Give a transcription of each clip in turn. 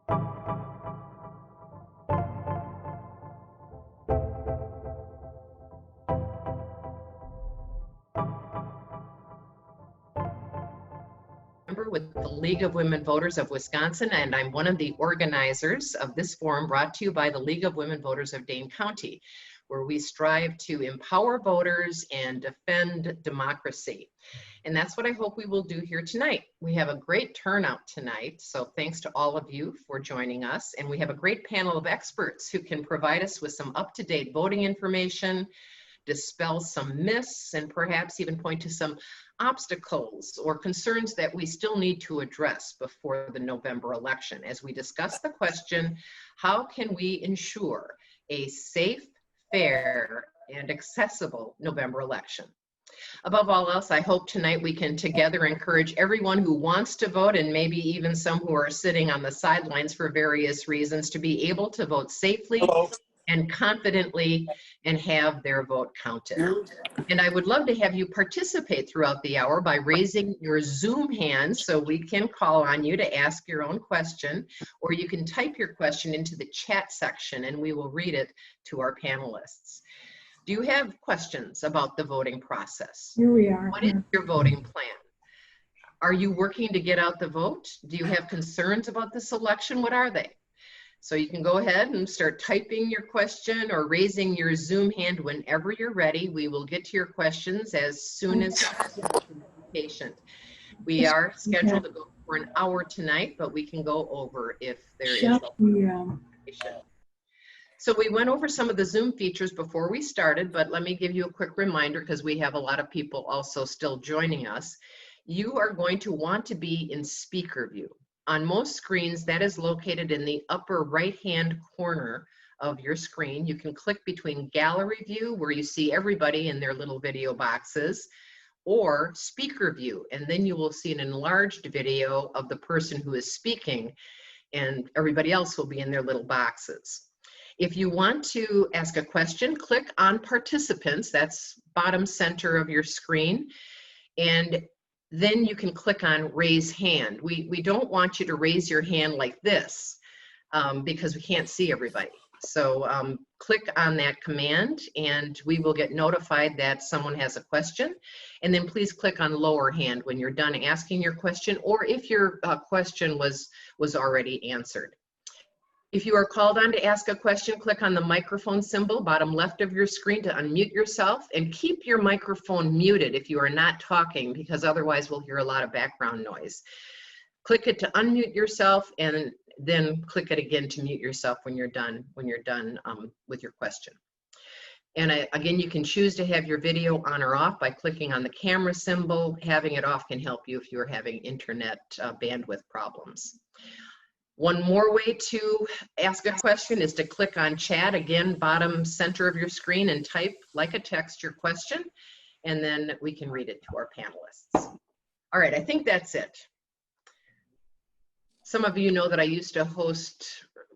With the League of Women Voters of Wisconsin, and I'm one of the organizers of this forum brought to you by the League of Women Voters of Dane County, where we strive to empower voters and defend democracy. And that's what I hope we will do here tonight. We have a great turnout tonight, so thanks to all of you for joining us. And we have a great panel of experts who can provide us with some up-to-date voting information, dispel some myths, and perhaps even point to some obstacles or concerns that we still need to address before the November election. As we discuss the question, how can we ensure a safe, fair, and accessible November election? Above all else, I hope tonight we can together encourage everyone who wants to vote, and maybe even some who are sitting on the sidelines for various reasons, to be able to vote safely and confidently and have their vote counted. And I would love to have you participate throughout the hour by raising your Zoom hand so we can call on you to ask your own question, or you can type your question into the chat section and we will read it to our panelists. Do you have questions about the voting process? Here we are. What is your voting plan? Are you working to get out the vote? Do you have concerns about this election? What are they? So you can go ahead and start typing your question or raising your Zoom hand whenever you're ready. We will get to your questions as soon as possible. Be patient. We are scheduled to go for an hour tonight, but we can go over if there is a So we went over some of the Zoom features before we started, but let me give you a quick reminder because we have a lot of people also still joining us. You are going to want to be in speaker view. On most screens, that is located in the upper right-hand corner of your screen. You can click between gallery view, where you see everybody in their little video boxes, or speaker view, and then you will see an enlarged video of the person who is speaking, and everybody else will be in their little boxes. If you want to ask a question, click on participants, that's bottom center of your screen, and then you can click on raise hand. We don't want you to raise your hand like this because we can't see everybody. So click on that command and we will get notified that someone has a question. And then please click on lower hand when you're done asking your question, or if your question was already answered. If you are called on to ask a question, click on the microphone symbol, bottom left of your screen, to unmute yourself, and keep your microphone muted if you are not talking, because otherwise we'll hear a lot of background noise. Click it to unmute yourself, and then click it again to mute yourself when you're done with your question. And again, you can choose to have your video on or off by clicking on the camera symbol. Having it off can help you if you're having internet bandwidth problems. One more way to ask a question is to click on chat, again, bottom center of your screen, and type like a text your question, and then we can read it to our panelists. All right, I think that's it. Some of you know that I used to host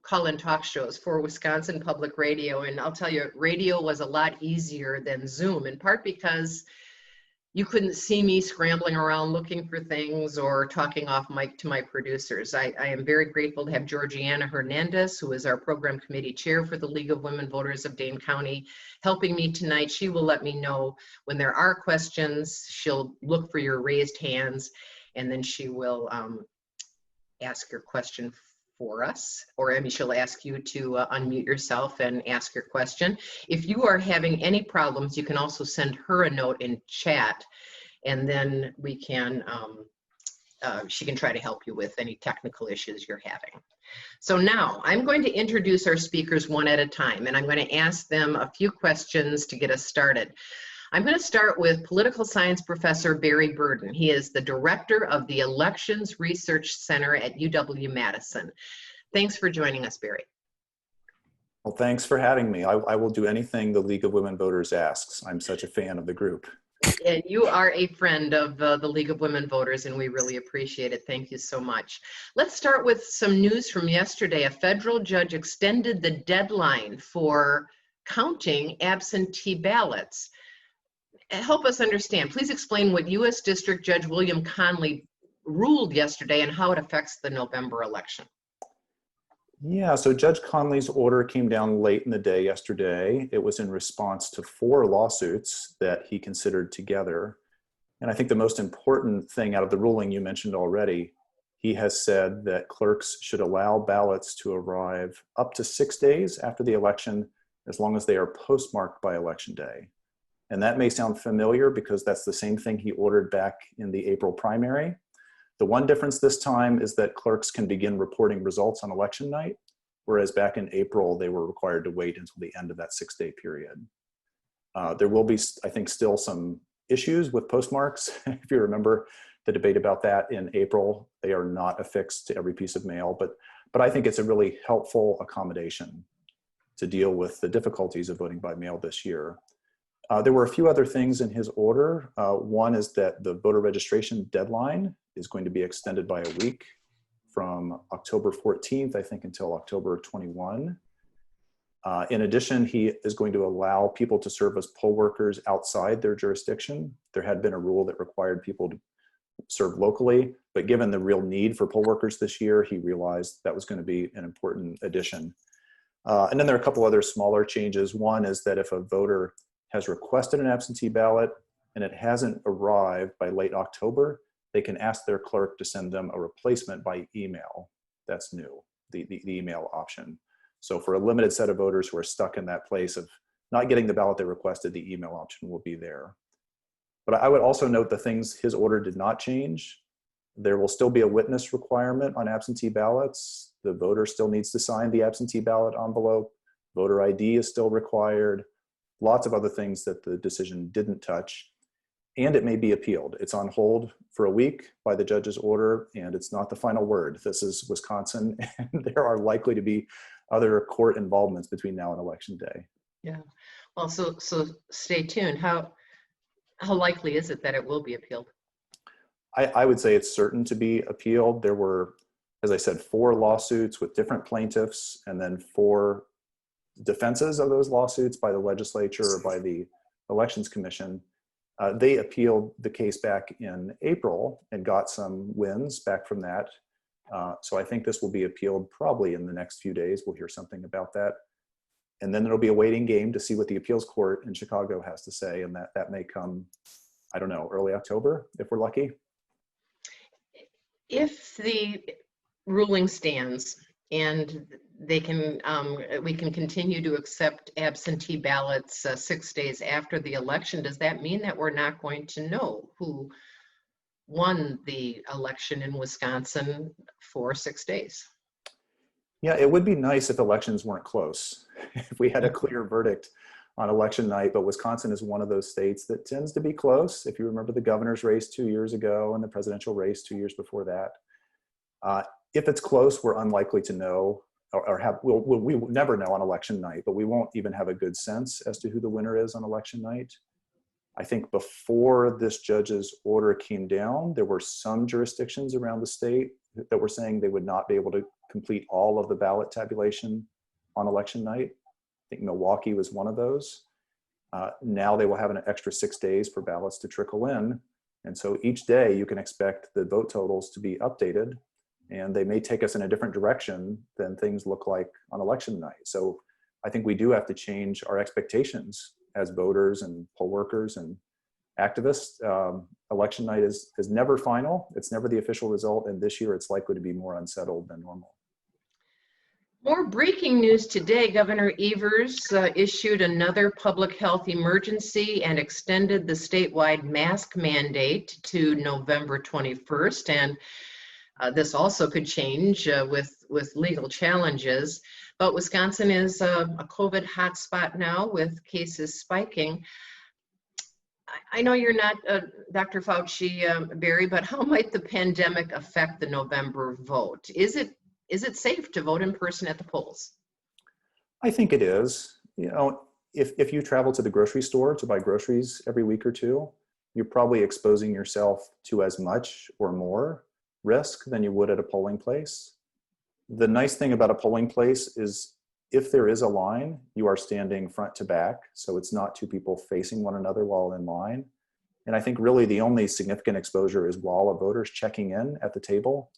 call-in talk shows for Wisconsin Public Radio, and I'll tell you, radio was a lot easier than Zoom, in part because you couldn't see me scrambling around looking for things or talking off mic to my producers. I am very grateful to have Georgiana Hernandez, who is our program committee chair for the League of Women Voters of Dane County, helping me tonight. She will let me know when there are questions. She'll look for your raised hands, and then she will ask your question for us, or I mean, she'll ask you to unmute yourself and ask your question. If you are having any problems, you can also send her a note in chat, and then we can, she can try to help you with any technical issues you're having. So now I'm going to introduce our speakers one at a time, and I'm going to ask them a few questions to get us started. I'm going to start with political science professor Barry Burden. He is the director of the Elections Research Center at UW-Madison. Thanks for joining us, Barry. Well, thanks for having me. I will do anything the League of Women Voters asks. I'm such a fan of the group. And you are a friend of the League of Women Voters, and we really appreciate it. Thank you so much. Let's start with some news from yesterday. A federal judge extended the deadline for counting absentee ballots. Help us understand. Please explain what U.S. District Judge William Conley ruled yesterday and how it affects the November election. Yeah, so Judge Conley's order came down late in the day yesterday. It was in response to 4 lawsuits that he considered together. And I think the most important thing out of the ruling you mentioned already, he has said that clerks should allow ballots to arrive up to 6 days after the election, as long as they are postmarked by Election Day. And that may sound familiar because that's the same thing he ordered back in the April primary. The one difference this time is that clerks can begin reporting results on election night, whereas back in April, they were required to wait until the end of that 6-day period. There will be, I think, still some issues with postmarks. If you remember the debate about that in April, they are not affixed to every piece of mail, but I think it's a really helpful accommodation to deal with the difficulties of voting by mail this year. There were a few other things in his order. One is that the voter registration deadline is going to be extended by a week from October 14th, I think, until October 21. In addition, he is going to allow people to serve as poll workers outside their jurisdiction. There had been a rule that required people to serve locally, but given the real need for poll workers this year, he realized that was going to be an important addition. And then there are a couple other smaller changes. One is that if a voter has requested an absentee ballot and it hasn't arrived by late October, they can ask their clerk to send them a replacement by email. That's new, the email option. So for a limited set of voters who are stuck in that place of not getting the ballot they requested, the email option will be there. But I would also note the things his order did not change. There will still be a witness requirement on absentee ballots. The voter still needs to sign the absentee ballot envelope. Voter ID is still required. Lots of other things that the decision didn't touch. And it may be appealed. It's on hold for a week by the judge's order, and it's not the final word. This is Wisconsin, and there are likely to be other court involvements between now and Election Day. Yeah. Well, so stay tuned. How likely is it that it will be appealed? I would say it's certain to be appealed. There were, as I said, 4 lawsuits with different plaintiffs, and then 4 defenses of those lawsuits by the legislature or by the Elections Commission. They appealed the case back in April and got some wins back from that. So I think this will be appealed probably in the next few days. We'll hear something about that. And then there'll be a waiting game to see what the appeals court in Chicago has to say. And that may come, I don't know, early October, if we're lucky. If the ruling stands and they can, we can continue to accept absentee ballots 6 days after the election, does that mean that we're not going to know who won the election in Wisconsin for 6 days? Yeah, it would be nice if elections weren't close. If we had a clear verdict on election night, but Wisconsin is one of those states that tends to be close. If you remember the governor's race 2 years ago and the presidential race 2 years before that. If it's close, we're unlikely to know or have, we will never know on election night, but we won't even have a good sense as to who the winner is on election night. I think before this judge's order came down, there were some jurisdictions around the state that were saying they would not be able to complete all of the ballot tabulation on election night. I think Milwaukee was one of those. Now they will have an extra 6 days for ballots to trickle in. And so each day you can expect the vote totals to be updated, and they may take us in a different direction than things look like on election night. So I think we do have to change our expectations as voters and poll workers and activists. Election night is never final. It's never the official result. And this year it's likely to be more unsettled than normal. More breaking news today. Governor Evers issued another public health emergency and extended the statewide mask mandate to November 21st. And this also could change with legal challenges. But Wisconsin is a COVID hotspot now with cases spiking. I know you're not Dr. Fauci, Barry, but how might the pandemic affect the November vote? Is it safe to vote in person at the polls? I think it is. You know, if you travel to the grocery store to buy groceries every week or two, you're probably exposing yourself to as much or more risk than you would at a polling place. The nice thing about a polling place is if there is a line, you are standing front to back. So it's not 2 people facing one another while in line. And I think really the only significant exposure is while a voter's checking in at the table.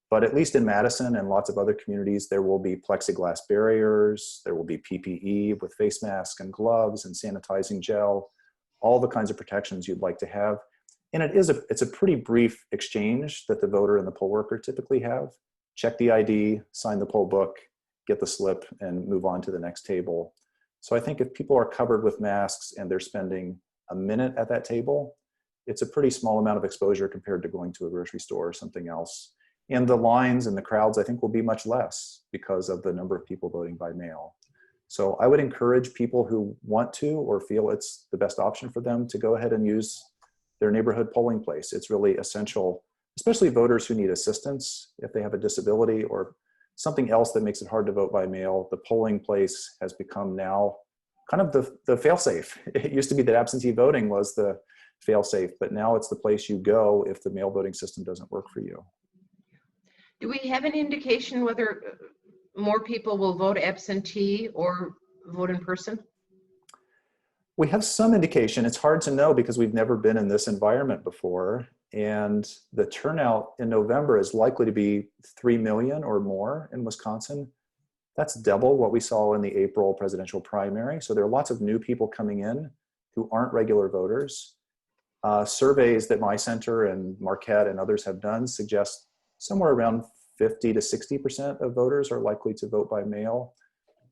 But at least in Madison and lots of other communities, there will be plexiglass barriers, there will be PPE with face masks and gloves and sanitizing gel, all the kinds of protections you'd like to have. And it's a pretty brief exchange that the voter and the poll worker typically have. Check the ID, sign the poll book, get the slip, and move on to the next table. So I think if people are covered with masks and they're spending a minute at that table, it's a pretty small amount of exposure compared to going to a grocery store or something else. And the lines and the crowds, I think, will be much less because of the number of people voting by mail. So I would encourage people who want to or feel it's the best option for them to go ahead and use their neighborhood polling place. It's really essential, especially voters who need assistance if they have a disability or something else that makes it hard to vote by mail. The polling place has become now kind of the fail-safe. It used to be that absentee voting was the fail-safe, but now it's the place you go if the mail voting system doesn't work for you. Do we have any indication whether more people will vote absentee or vote in person? We have some indication. It's hard to know because we've never been in this environment before. And the turnout in November is likely to be 3 million or more in Wisconsin. That's double what we saw in the April presidential primary. So there are lots of new people coming in who aren't regular voters. Surveys that my center and Marquette and others have done suggest somewhere around 50 to 60% of voters are likely to vote by mail.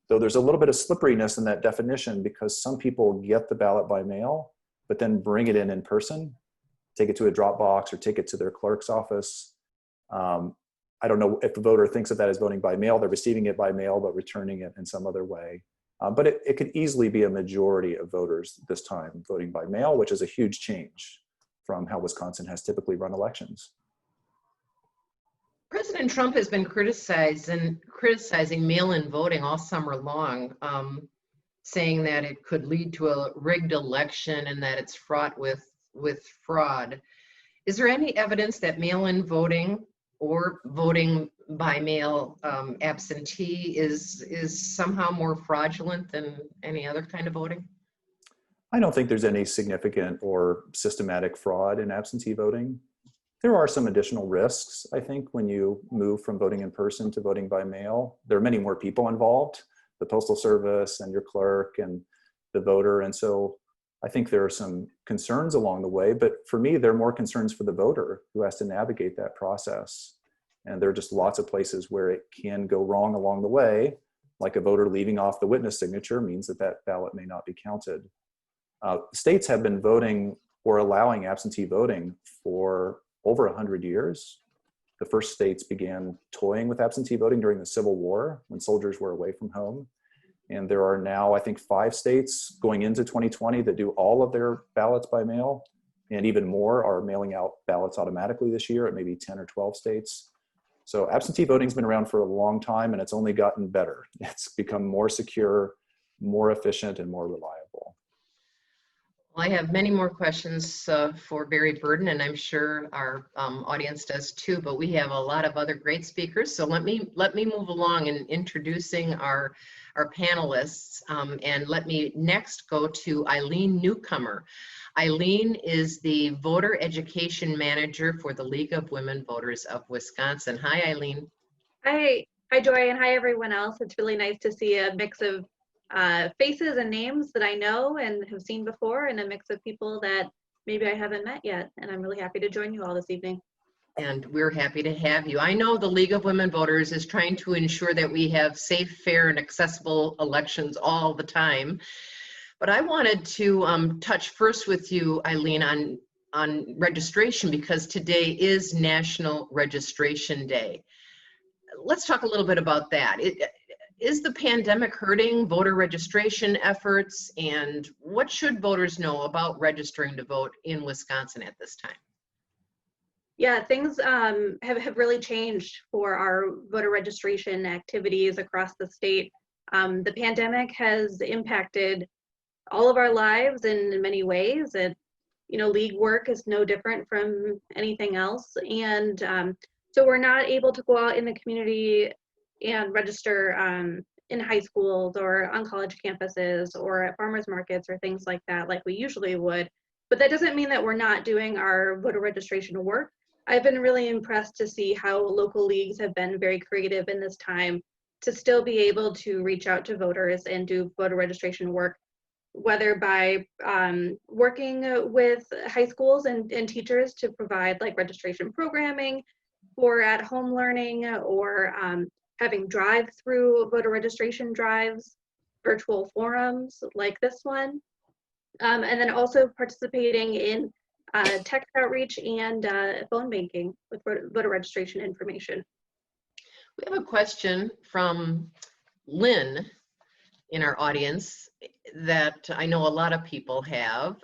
Though there's a little bit of slipperiness in that definition because some people get the ballot by mail, but then bring it in person, take it to a drop box or take it to their clerk's office. I don't know if the voter thinks of that as voting by mail, they're receiving it by mail, but returning it in some other way. But it could easily be a majority of voters this time voting by mail, which is a huge change from how Wisconsin has typically run elections. President Trump has been criticizing mail-in voting all summer long, saying that it could lead to a rigged election and that it's fraught with fraud. Is there any evidence that mail-in voting or voting by mail absentee is somehow more fraudulent than any other kind of voting? I don't think there's any significant or systematic fraud in absentee voting. There are some additional risks, I think, when you move from voting in person to voting by mail. There are many more people involved, the Postal Service and your clerk and the voter. And so I think there are some concerns along the way, but for me, there are more concerns for the voter who has to navigate that process. And there are just lots of places where it can go wrong along the way, like a voter leaving off the witness signature means that that ballot may not be counted. States have been voting or allowing absentee voting for over 100 years. The first states began toying with absentee voting during the Civil War when soldiers were away from home. And there are now, I think, 5 states going into 2020 that do all of their ballots by mail, and even more are mailing out ballots automatically this year at maybe 10 or 12 states. So absentee voting's been around for a long time, and it's only gotten better. It's become more secure, more efficient, and more reliable. Well, I have many more questions for Barry Burden, and I'm sure our audience does too, but we have a lot of other great speakers. So let me move along in introducing our panelists, and let me next go to Eileen Newcomer. Eileen is the Voter Education Manager for the League of Women Voters of Wisconsin. Hi, Eileen. Hi Joy, and hi everyone else. It's really nice to see a mix of faces and names that I know and have seen before, and a mix of people that maybe I haven't met yet. And I'm really happy to join you all this evening. And we're happy to have you. I know the League of Women Voters is trying to ensure that we have safe, fair, and accessible elections all the time. But I wanted to touch first with you, Eileen, on registration, because today is National Registration Day. Let's talk a little bit about that. Is the pandemic hurting voter registration efforts, and what should voters know about registering to vote in Wisconsin at this time? Yeah, things have really changed for our voter registration activities across the state. The pandemic has impacted all of our lives in many ways. And, you know, league work is no different from anything else. And so we're not able to go out in the community and register in high schools or on college campuses or at farmers markets or things like that like we usually would. But that doesn't mean that we're not doing our voter registration work. I've been really impressed to see how local leagues have been very creative in this time to still be able to reach out to voters and do voter registration work, whether by working with high schools and teachers to provide like registration programming for at-home learning, or having drive-through voter registration drives, virtual forums like this one, and then also participating in text outreach and phone banking with voter registration information. We have a question from Lynn in our audience that I know a lot of people have.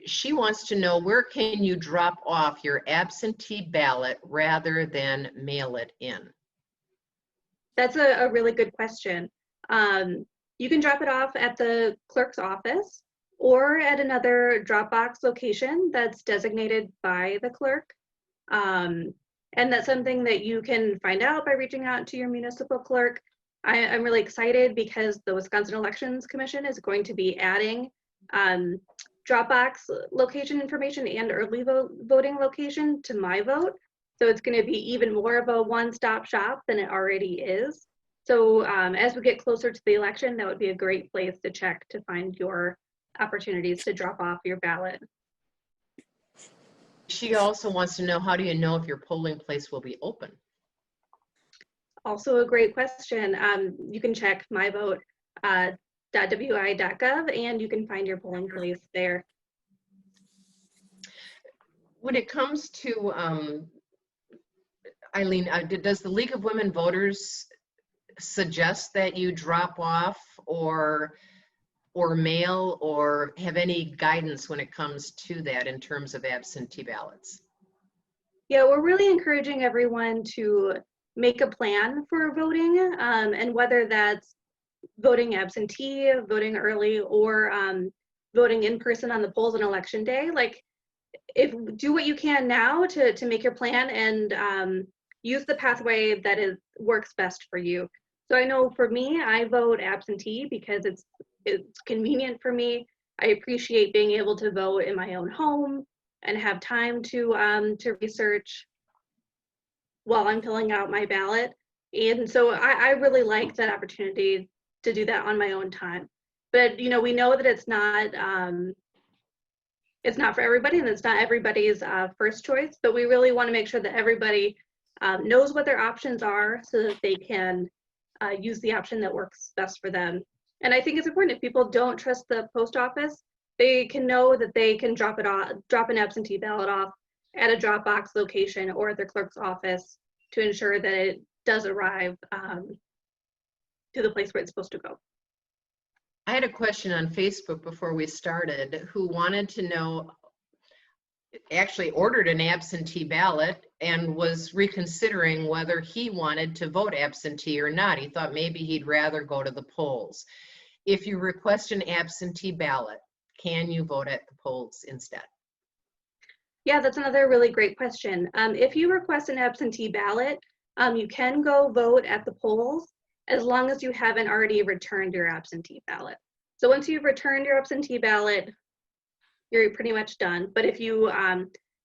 She wants to know, where can you drop off your absentee ballot rather than mail it in? That's a really good question. You can drop it off at the clerk's office or at another Dropbox location that's designated by the clerk. And that's something that you can find out by reaching out to your municipal clerk. I'm really excited because the Wisconsin Elections Commission is going to be adding Dropbox location information and early voting location to My Vote. So it's going to be even more of a one-stop shop than it already is. So as we get closer to the election, that would be a great place to check to find your opportunities to drop off your ballot. She also wants to know, how do you know if your polling place will be open? Also a great question. You can check myvote.wi.gov and you can find your polling place there. When it comes to, Eileen, does the League of Women Voters suggest that you drop off or mail, or have any guidance when it comes to that in terms of absentee ballots? Yeah, we're really encouraging everyone to make a plan for voting, and whether that's voting absentee, voting early, or voting in person on the polls on election day. Like, do what you can now to make your plan and use the pathway that works best for you. So I know for me, I vote absentee because it's convenient for me. I appreciate being able to vote in my own home and have time to research while I'm filling out my ballot. And so I really like that opportunity to do that on my own time. But we know that it's not for everybody, and it's not everybody's first choice, but we really want to make sure that everybody knows what their options are so that they can use the option that works best for them. And I think it's important, if people don't trust the post office, they can know that they can drop an absentee ballot off at a Dropbox location or at their clerk's office to ensure that it does arrive to the place where it's supposed to go. I had a question on Facebook before we started who wanted to know, actually ordered an absentee ballot and was reconsidering whether he wanted to vote absentee or not. He thought maybe he'd rather go to the polls. If you request an absentee ballot, can you vote at the polls instead? Yeah, that's another really great question. If you request an absentee ballot, you can go vote at the polls as long as you haven't already returned your absentee ballot. So once you've returned your absentee ballot, you're pretty much done. But if you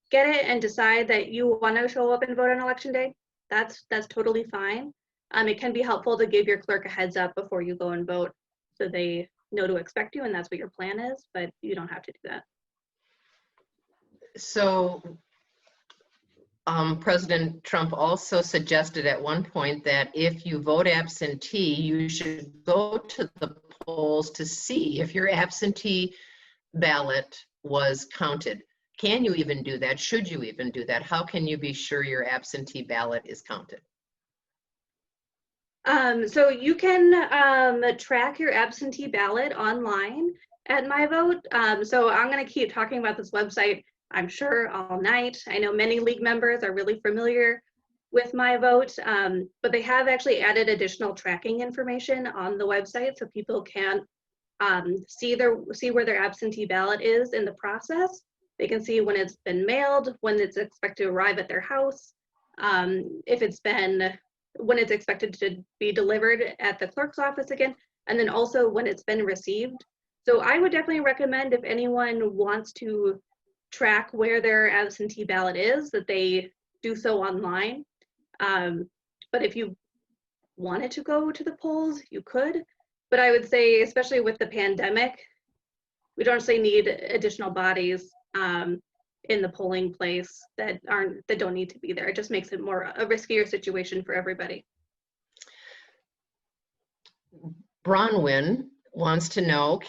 get it and decide that you want to show up and vote on election day, that's totally fine. It can be helpful to give your clerk a heads up before you go and vote so they know to expect you and that's what your plan is, but you don't have to do that. So President Trump also suggested at one point that if you vote absentee, you should go to the polls to see if your absentee ballot was counted. Can you even do that? Should you even do that? How can you be sure your absentee ballot is counted? So you can track your absentee ballot online at My Vote. So I'm going to keep talking about this website, I'm sure, all night. I know many league members are really familiar with My Vote, but they have actually added additional tracking information on the website so people can see where their absentee ballot is in the process. They can see when it's been mailed, when it's expected to arrive at their house, when it's expected to be delivered at the clerk's office again, and then also when it's been received. So I would definitely recommend, if anyone wants to track where their absentee ballot is, that they do so online. But if you wanted to go to the polls, you could. But I would say, especially with the pandemic, we don't necessarily need additional bodies in the polling place that don't need to be there. It just makes it more a riskier situation for everybody. Bronwyn wants to know,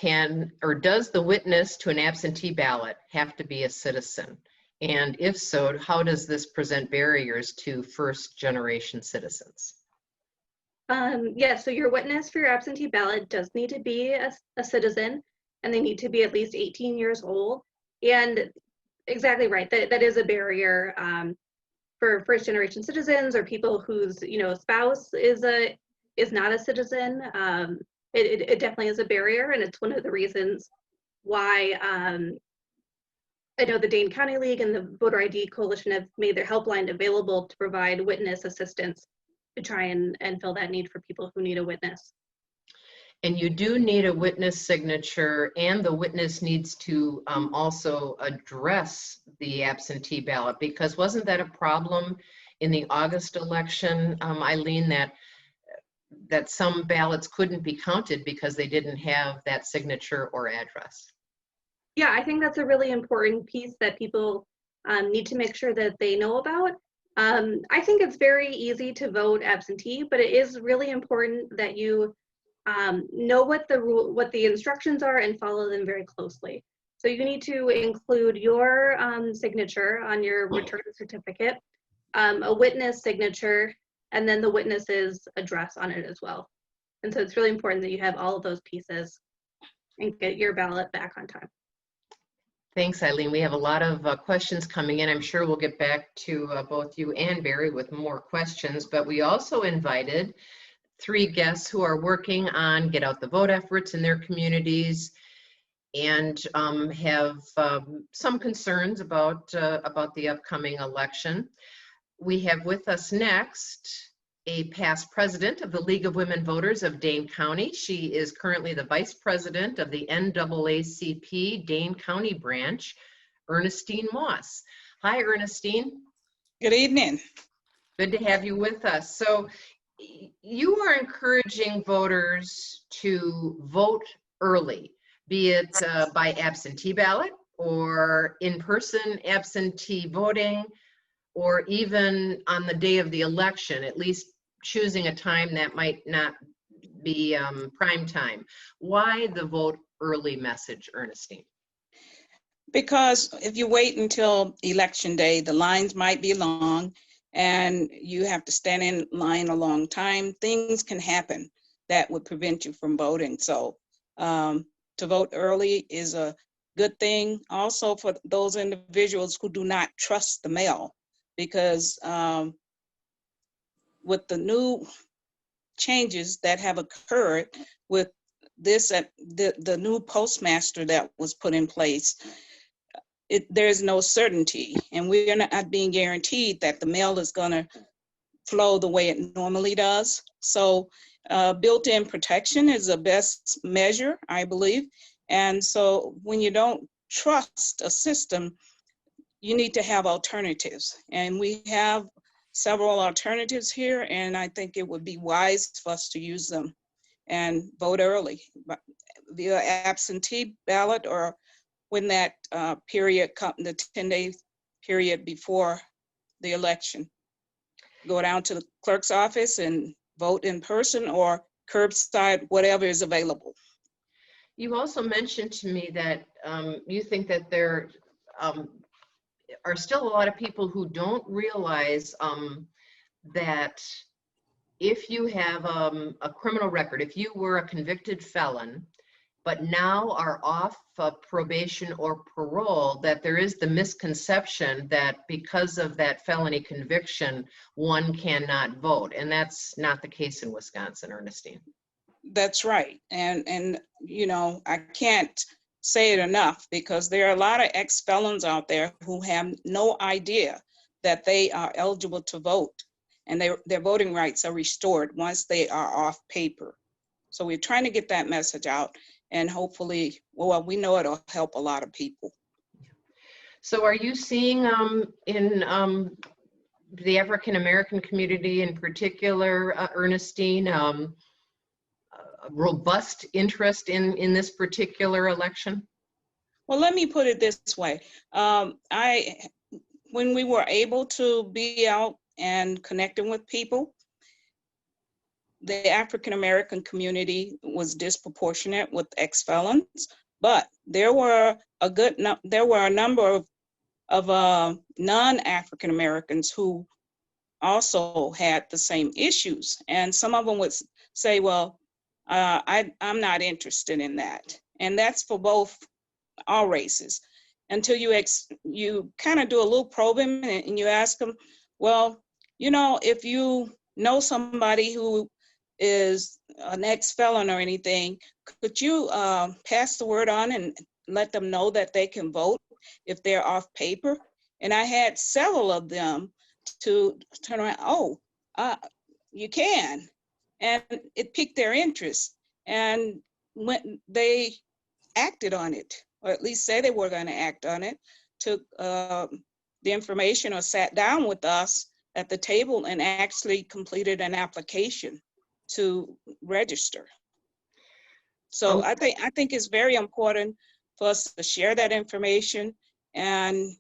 does the witness to an absentee ballot have to be a citizen? And if so, how does this present barriers to first generation citizens? Yeah, so your witness for your absentee ballot does need to be a citizen, and they need to be at least 18 years old. And exactly right, that is a barrier for first generation citizens or people whose spouse is not a citizen. It definitely is a barrier, and it's one of the reasons why I know the Dane County League and the Voter ID Coalition have made their helpline available to provide witness assistance to try and fill that need for people who need a witness. And you do need a witness signature, and the witness needs to also address the absentee ballot, because wasn't that a problem in the August election, Eileen, that some ballots couldn't be counted because they didn't have that signature or address? Yeah, I think that's a really important piece that people need to make sure that they know about. I think it's very easy to vote absentee, but it is really important that you know what the instructions are and follow them very closely. So you need to include your signature on your return certificate, a witness signature, and then the witness's address on it as well. And so it's really important that you have all of those pieces and get your ballot back on time. Thanks, Eileen. We have a lot of questions coming in. I'm sure we'll get back to both you and Barry with more questions, but we also invited 3 guests who are working on get out the vote efforts in their communities and have some concerns about the upcoming election. We have with us next a past president of the League of Women Voters of Dane County. She is currently the vice president of the NAACP Dane County branch, Ernestine Moss. Hi, Ernestine. Good evening. Good to have you with us. So you are encouraging voters to vote early, be it by absentee ballot or in-person absentee voting, or even on the day of the election, at least choosing a time that might not be prime time. Why the vote early message, Ernestine? Because if you wait until election day, the lines might be long and you have to stand in line a long time. Things can happen that would prevent you from voting. So to vote early is a good thing. Also for those individuals who do not trust the mail, because with the new changes that have occurred with this, the new postmaster that was put in place, there's no certainty, and we're not being guaranteed that the mail is going to flow the way it normally does. So built-in protection is the best measure, I believe. And so when you don't trust a system, you need to have alternatives. And we have several alternatives here, and I think it would be wise for us to use them and vote early via absentee ballot, or when that period comes, the 10-day period before the election. Go down to the clerk's office and vote in person or curbside, whatever is available. You also mentioned to me that you think that there are still a lot of people who don't realize that if you have a criminal record, if you were a convicted felon, but now are off probation or parole, that there is the misconception that because of that felony conviction, one cannot vote. And that's not the case in Wisconsin, Ernestine. That's right. And you know, I can't say it enough, because there are a lot of ex-felons out there who have no idea that they are eligible to vote, and their voting rights are restored once they are off paper. So we're trying to get that message out, and hopefully, well, we know it'll help a lot of people. So are you seeing in the African American community in particular, Ernestine, a robust interest in this particular election? Well, let me put it this way. When we were able to be out and connecting with people, the African American community was disproportionate with ex-felons, but there were a number of non-African Americans who also had the same issues, and some of them would say, "Well, I'm not interested in that," and that's for all races. Until you kind of do a little probing and you ask them, "Well, if you know somebody who is an ex-felon or anything, could you pass the word on and let them know that they can vote if they're off paper?" And I had several of them to turn around, "Oh, you can." And it piqued their interest. And when they acted on it, or at least say they were going to act on it, took the information or sat down with us at the table and actually completed an application to register. So I think it's very important for us to share that information and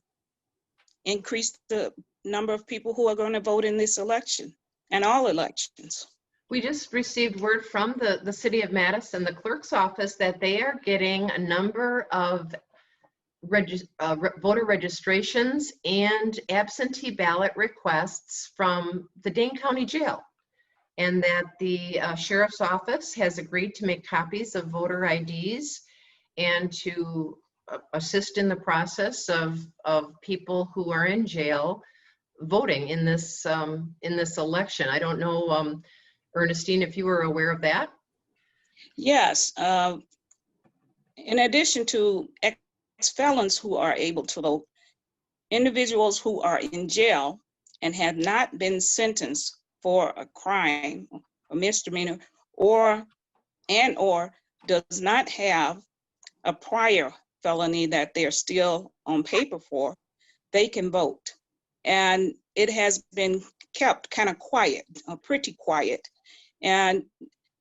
increase the number of people who are going to vote in this election and all elections. We just received word from the City of Madison, the clerk's office, that they are getting a number of voter registrations and absentee ballot requests from the Dane County Jail, and that the Sheriff's Office has agreed to make copies of voter IDs and to assist in the process of people who are in jail voting in this election. I don't know, Ernestine, if you were aware of that? Yes. In addition to ex-felons who are able to vote, individuals who are in jail and have not been sentenced for a crime, a misdemeanor, or does not have a prior felony that they're still on paper for, they can vote. And it has been kept kind of quiet, pretty quiet. And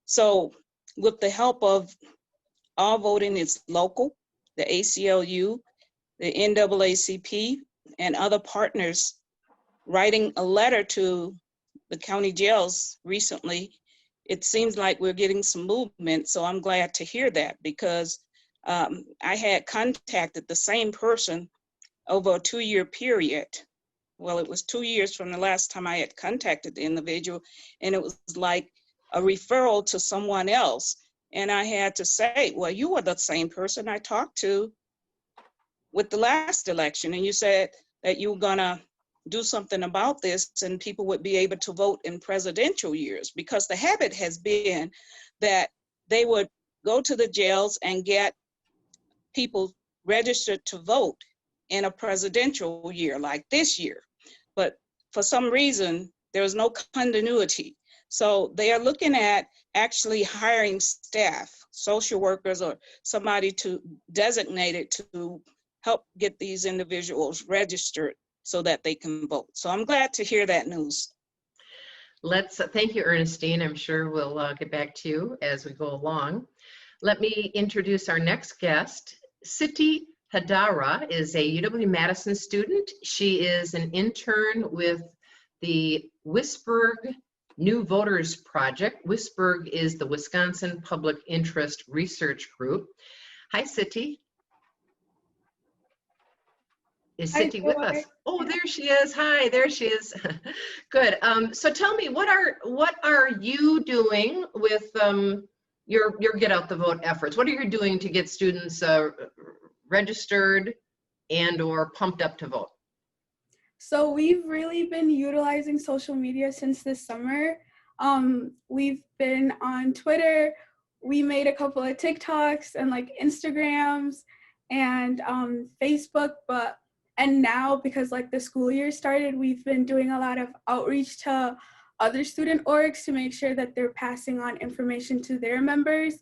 so with the help of All Voting is Local, the ACLU, the NAACP, and other partners writing a letter to the county jails recently, it seems like we're getting some movement. So I'm glad to hear that, because I had contacted the same person over a 2-year period. Well, it was 2 years from the last time I had contacted the individual, and it was like a referral to someone else. And I had to say, "Well, you were the same person I talked to with the last election, and you said that you were gonna do something about this and people would be able to vote in presidential years," because the habit has been that they would go to the jails and get people registered to vote in a presidential year like this year. But for some reason, there's no continuity. So they are looking at actually hiring staff, social workers or somebody to designate it to help get these individuals registered so that they can vote. So I'm glad to hear that news. Thank you, Ernestine. I'm sure we'll get back to you as we go along. Let me introduce our next guest. Siti Hadara is a UW-Madison student. She is an intern with the Wisberg New Voters Project. Wisberg is the Wisconsin Public Interest Research Group. Hi, Siti. Is Siti with us? Oh, there she is. Hi, there she is. Good. So tell me, what are you doing with your Get Out the Vote efforts? What are you doing to get students registered and or pumped up to vote? So we've really been utilizing social media since this summer. We've been on Twitter. We made a couple of TikToks and like Instagrams and Facebook, and now because like the school year started, we've been doing a lot of outreach to other student orgs to make sure that they're passing on information to their members,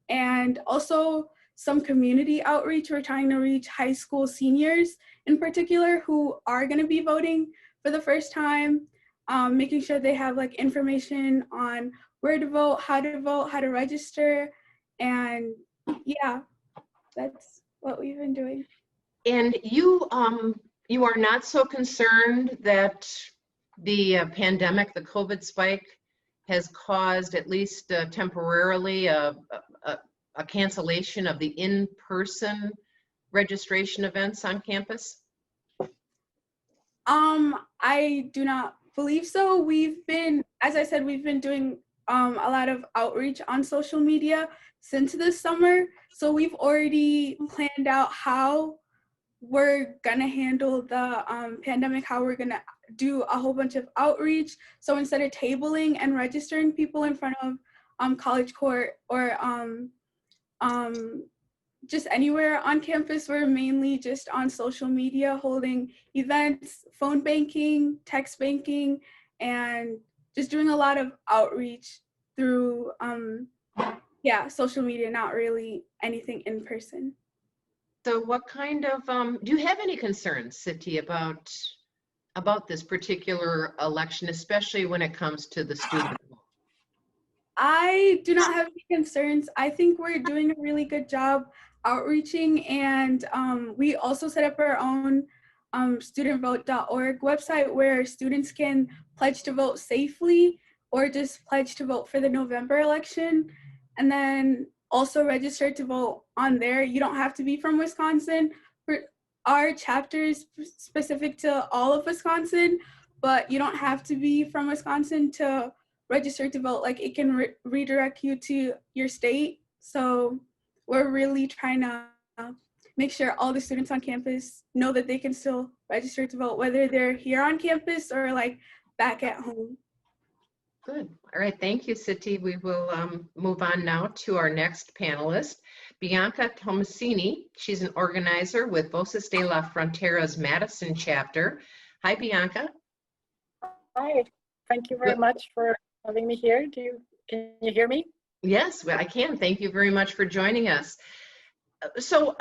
and also some community outreach. We're trying to reach high school seniors in particular who are going to be voting for the first time, making sure they have like information on where to vote, how to register, and yeah, that's what we've been doing. And you are not so concerned that the pandemic, the COVID spike, has caused, at least temporarily, a cancellation of the in-person registration events on campus? I do not believe so. We've been, as I said, we've been doing a lot of outreach on social media since this summer. So we've already planned out how we're gonna handle the pandemic, how we're gonna do a whole bunch of outreach. So instead of tabling and registering people in front of College Court or just anywhere on campus, we're mainly just on social media, holding events, phone banking, text banking, and just doing a lot of outreach through social media, not really anything in person. So what kind of, do you have any concerns, Siti, about this particular election, especially when it comes to the student vote? I do not have any concerns. I think we're doing a really good job outreaching, and we also set up our own studentvote.org website where students can pledge to vote safely or just pledge to vote for the November election, and then also register to vote on there. You don't have to be from Wisconsin. Our chapter is specific to all of Wisconsin, but you don't have to be from Wisconsin to register to vote. Like, it can redirect you to your state. So we're really trying to make sure all the students on campus know that they can still register to vote, whether they're here on campus or like back at home. Good. All right. Thank you, Siti. We will move on now to our next panelist, Bianca Tomasini. She's an organizer with Voces de la Frontera's Madison chapter. Hi, Bianca. Hi. Thank you very much for having me here. Can you hear me? Yes, I can. Thank you very much for joining us. So,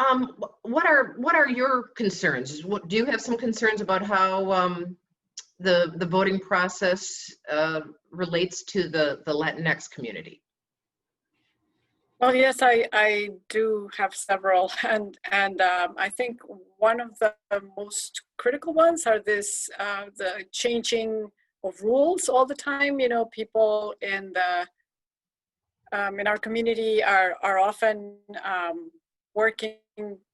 what are your concerns? Do you have some concerns about how the voting process relates to the Latinx community? Well, yes, I do have several, and I think one of the most critical ones are the changing of rules all the time. You know, people in our community are often working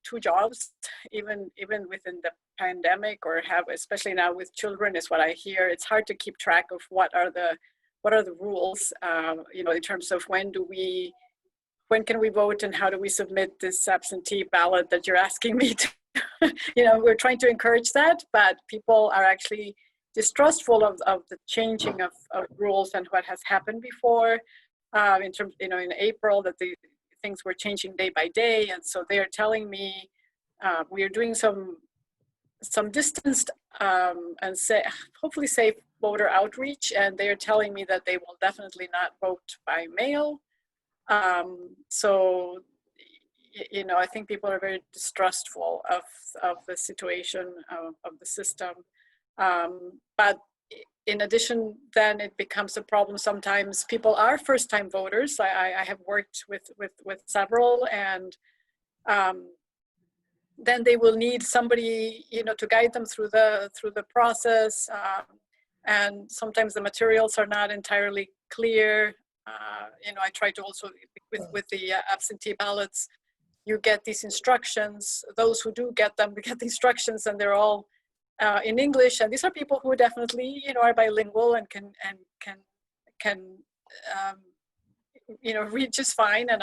two jobs, even within the pandemic, or have, especially now with children, is what I hear. It's hard to keep track of what are the rules, you know, in terms of when can we vote and how do we submit this absentee ballot that you're asking me to. You know, we're trying to encourage that, but people are actually distrustful of the changing of rules and what has happened before. In terms, you know, in April, that the things were changing day by day, and so they are telling me we are doing some distanced and hopefully safe voter outreach, and they are telling me that they will definitely not vote by mail. So, you know, I think people are very distrustful of the situation of the system. But in addition, then it becomes a problem. Sometimes people are first-time voters. I have worked with several, and then they will need somebody, you know, to guide them through the process. And sometimes the materials are not entirely clear. You know, I try to also with the absentee ballots, you get these instructions. Those who do get them, they get the instructions, and they're all in English. And these are people who definitely, you know, are bilingual and can you know, read just fine, and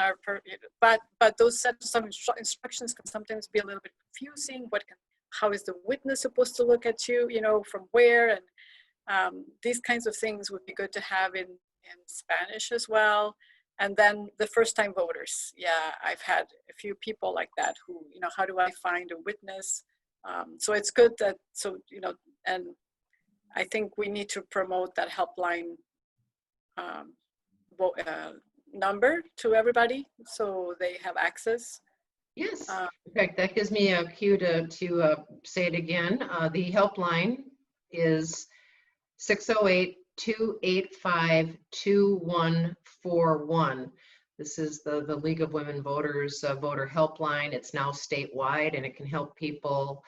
but those sets of instructions can sometimes be a little bit confusing. How is the witness supposed to look at you? You know, from where? And these kinds of things would be good to have in Spanish as well. And then the first-time voters. Yeah, I've had a few people like that who, you know, how do I find a witness? So it's good that, so, you know, and I think we need to promote that helpline number to everybody so they have access. Yes. In fact, that gives me a cue to say it again. The helpline is 608-285-2141. This is the League of Women Voters voter helpline. It's now statewide, and it can help people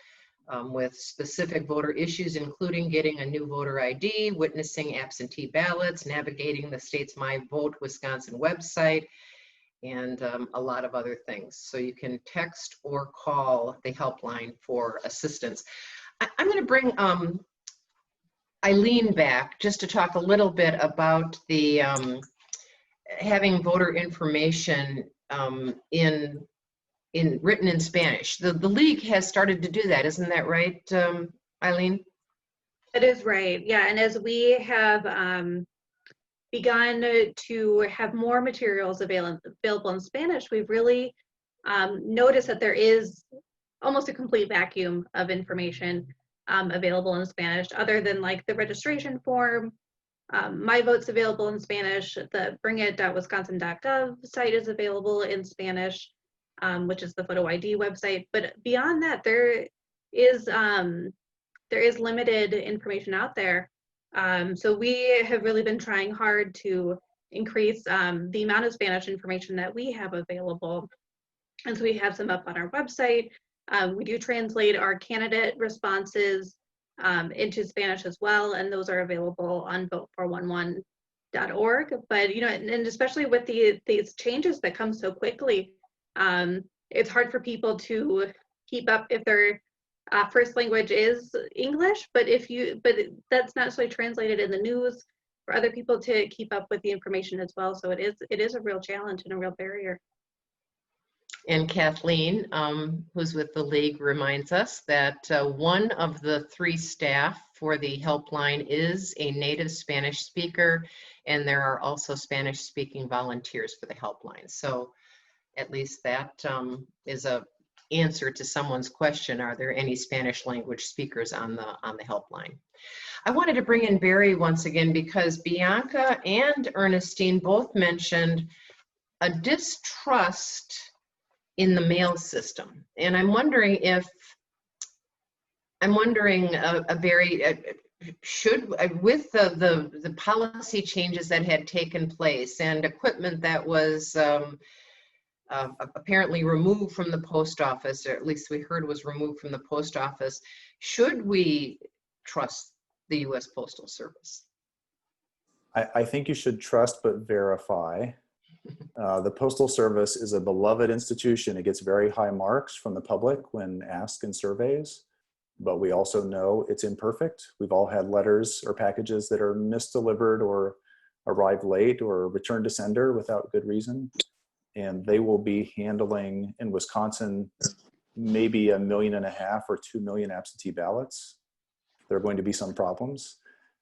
with specific voter issues, including getting a new voter ID, witnessing absentee ballots, navigating the state's My Vote Wisconsin website, and a lot of other things. So you can text or call the helpline for assistance. I'm going to bring Eileen back just to talk a little bit about the having voter information in written in Spanish. The league has started to do that, isn't that right, Eileen? That is right. Yeah, and as we have begun to have more materials available in Spanish, we've really noticed that there is almost a complete vacuum of information available in Spanish, other than like the registration form. My Vote's available in Spanish. The bringit.wisconsin.gov site is available in Spanish, which is the photo ID website. But beyond that, there is limited information out there. So we have really been trying hard to increase the amount of Spanish information that we have available. And so we have some up on our website. We do translate our candidate responses into Spanish as well, and those are available on vote411.org. But, you know, and especially with these changes that come so quickly, it's hard for people to keep up if their first language is English, but that's not necessarily translated in the news for other people to keep up with the information as well. So it is a real challenge and a real barrier. And Kathleen, who's with the league, reminds us that one of the 3 staff for the helpline is a native Spanish speaker, and there are also Spanish-speaking volunteers for the helpline. So at least that is a answer to someone's question: are there any Spanish language speakers on the helpline? I wanted to bring in Barry once again because Bianca and Ernestine both mentioned a distrust in the mail system, and I'm wondering, Barry, should, with the policy changes that had taken place and equipment that was apparently removed from the post office, or at least we heard was removed from the post office, should we trust the U.S. Postal Service? I think you should trust but verify. The Postal Service is a beloved institution. It gets very high marks from the public when asked in surveys, but we also know it's imperfect. We've all had letters or packages that are misdelivered or arrive late or returned to sender without good reason. And they will be handling in Wisconsin maybe 1.5 million or 2 million absentee ballots. There are going to be some problems.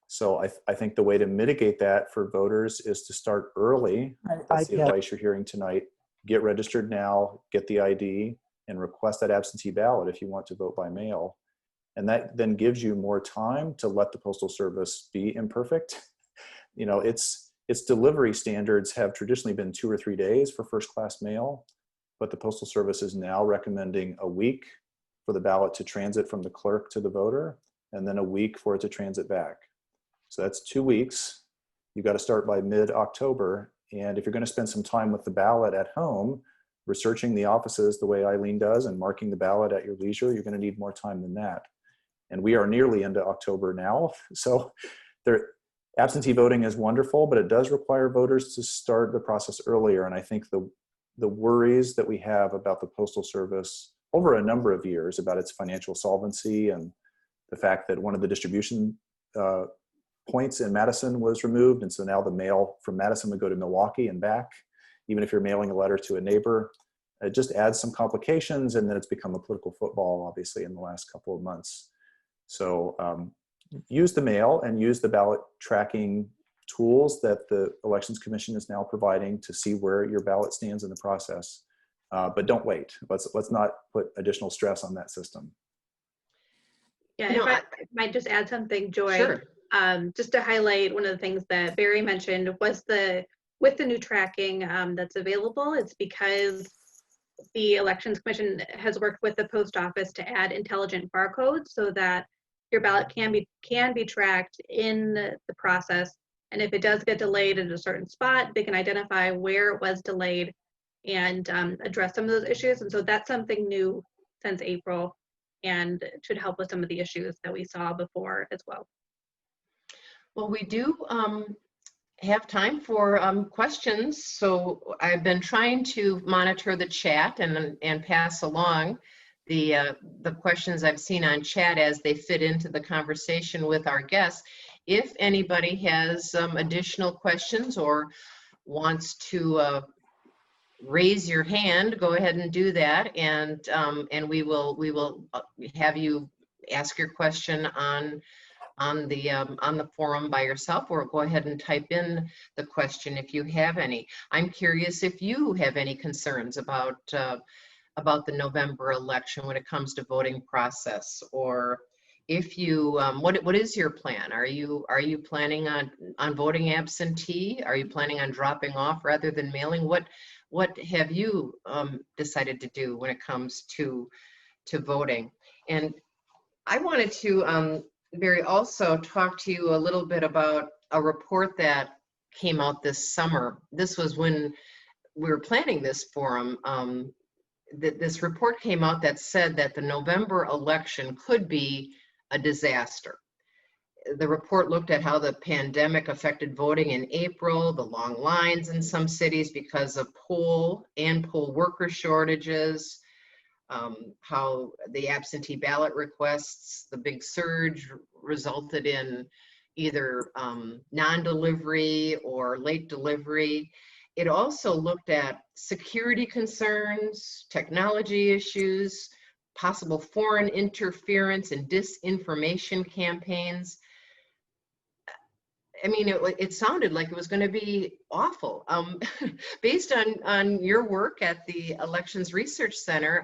So I think the way to mitigate that for voters is to start early. That's the advice you're hearing tonight. Get registered now, get the ID, and request that absentee ballot if you want to vote by mail. And that then gives you more time to let the Postal Service be imperfect. You know, its delivery standards have traditionally been 2 or 3 days for first-class mail, but the Postal Service is now recommending a week for the ballot to transit from the clerk to the voter, and then a week for it to transit back. So that's 2 weeks. You've got to start by mid-October. And if you're going to spend some time with the ballot at home, researching the offices the way Eileen does and marking the ballot at your leisure, you're going to need more time than that. And we are nearly into October now. So absentee voting is wonderful, but it does require voters to start the process earlier. And I think the worries that we have about the Postal Service over a number of years about its financial solvency and the fact that one of the distribution points in Madison was removed, and so now the mail from Madison would go to Milwaukee and back, even if you're mailing a letter to a neighbor. It just adds some complications, and then it's become a political football, obviously, in the last couple of months. So use the mail and use the ballot tracking tools that the Elections Commission is now providing to see where your ballot stands in the process. But don't wait. Let's not put additional stress on that system. Yeah, if I might just add something, Joy. Sure. Just to highlight one of the things that Barry mentioned was with the new tracking that's available, it's because the Elections Commission has worked with the post office to add intelligent barcodes so that your ballot can be tracked in the process. And if it does get delayed at a certain spot, they can identify where it was delayed and address some of those issues. And so that's something new since April, and it should help with some of the issues that we saw before as well. Well, we do have time for questions. So I've been trying to monitor the chat and pass along the questions I've seen on chat as they fit into the conversation with our guests. If anybody has additional questions or wants to raise your hand, go ahead and do that, and we will have you ask your question on the forum by yourself, or go ahead and type in the question if you have any. I'm curious if you have any concerns about the November election when it comes to voting process, or if you what is your plan? Are you planning on voting absentee? Are you planning on dropping off rather than mailing? What have you decided to do when it comes to voting? And I wanted to Barry, also talk to you a little bit about a report that came out this summer. This was when we were planning this forum. This report came out that said that the November election could be a disaster. The report looked at how the pandemic affected voting in April, the long lines in some cities because of poll worker shortages, how the absentee ballot requests, the big surge resulted in either non-delivery or late delivery. It also looked at security concerns, technology issues, possible foreign interference and disinformation campaigns. I mean, it sounded like it was going to be awful. Based on your work at the Elections Research Center,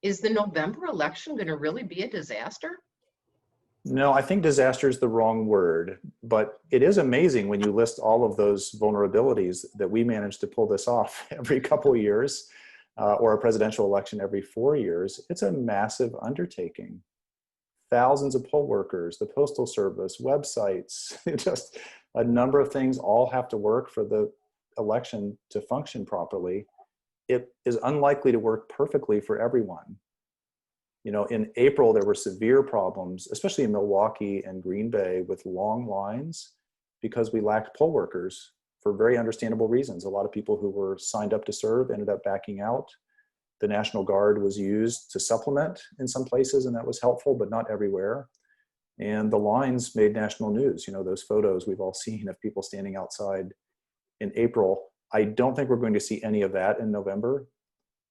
is the November election going to really be a disaster? No, I think disaster is the wrong word, but it is amazing when you list all of those vulnerabilities that we managed to pull this off every couple of years, or a presidential election every 4 years. It's a massive undertaking. Thousands of poll workers, the Postal Service, websites, just a number of things all have to work for the election to function properly. It is unlikely to work perfectly for everyone. You know, in April, there were severe problems, especially in Milwaukee and Green Bay, with long lines because we lacked poll workers for very understandable reasons. A lot of people who were signed up to serve ended up backing out. The National Guard was used to supplement in some places, and that was helpful, but not everywhere. And the lines made national news. You know, those photos we've all seen of people standing outside in April. I don't think we're going to see any of that in November.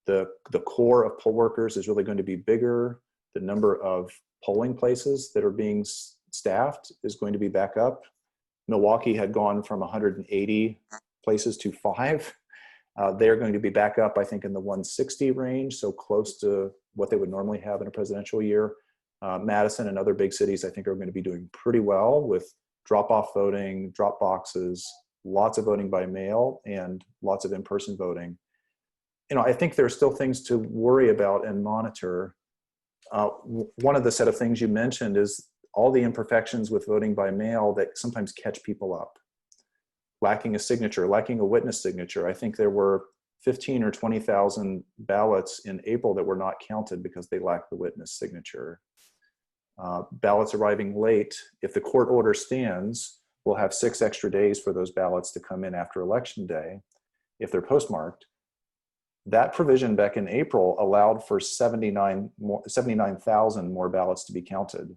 The core of poll workers is really going to be bigger. The number of polling places that are being staffed is going to be back up. Milwaukee had gone from 180 places to 5. They're going to be back up, I think, in the 160 range, so close to what they would normally have in a presidential year. Madison and other big cities, I think, are going to be doing pretty well with drop-off voting, drop boxes, lots of voting by mail, and lots of in-person voting. You know, I think there are still things to worry about and monitor. One of the set of things you mentioned is all the imperfections with voting by mail that sometimes catch people up. Lacking a signature, lacking a witness signature. I think there were 15 or 20,000 ballots in April that were not counted because they lacked the witness signature. Ballots arriving late. If the court order stands, we'll have 6 extra days for those ballots to come in after Election Day if they're postmarked. That provision back in April allowed for 79,000 more ballots to be counted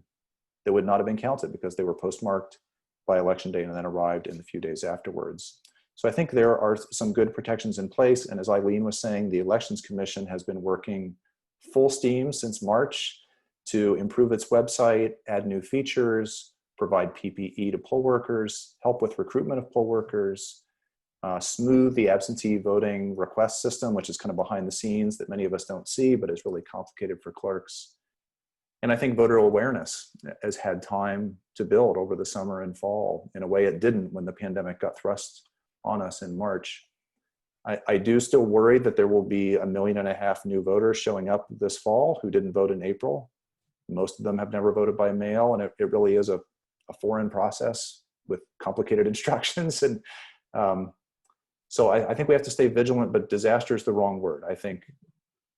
that would not have been counted because they were postmarked by Election Day and then arrived in the few days afterwards. So I think there are some good protections in place. And as Eileen was saying, the Elections Commission has been working full steam since March to improve its website, add new features, provide PPE to poll workers, help with recruitment of poll workers, smooth the absentee voting request system, which is kind of behind the scenes that many of us don't see, but is really complicated for clerks. And I think voter awareness has had time to build over the summer and fall in a way it didn't when the pandemic got thrust on us in March. I do still worry that there will be 1.5 million new voters showing up this fall who didn't vote in April. Most of them have never voted by mail, and it really is a foreign process with complicated instructions. And so I think we have to stay vigilant, but disaster is the wrong word. I think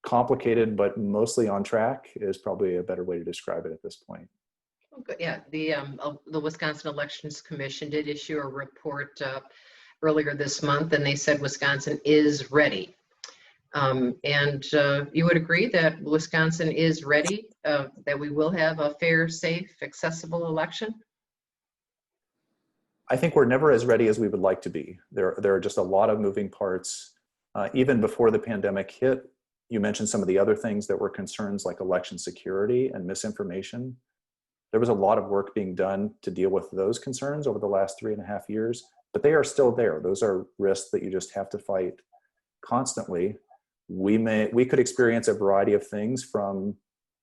complicated, but mostly on track is probably a better way to describe it at this point. Yeah, the Wisconsin Elections Commission did issue a report earlier this month, and they said Wisconsin is ready. And you would agree that Wisconsin is ready, that we will have a fair, safe, accessible election? I think we're never as ready as we would like to be. There are just a lot of moving parts. Even before the pandemic hit, you mentioned some of the other things that were concerns like election security and misinformation. There was a lot of work being done to deal with those concerns over the last 3.5 years, but they are still there. Those are risks that you just have to fight constantly. We could experience a variety of things, from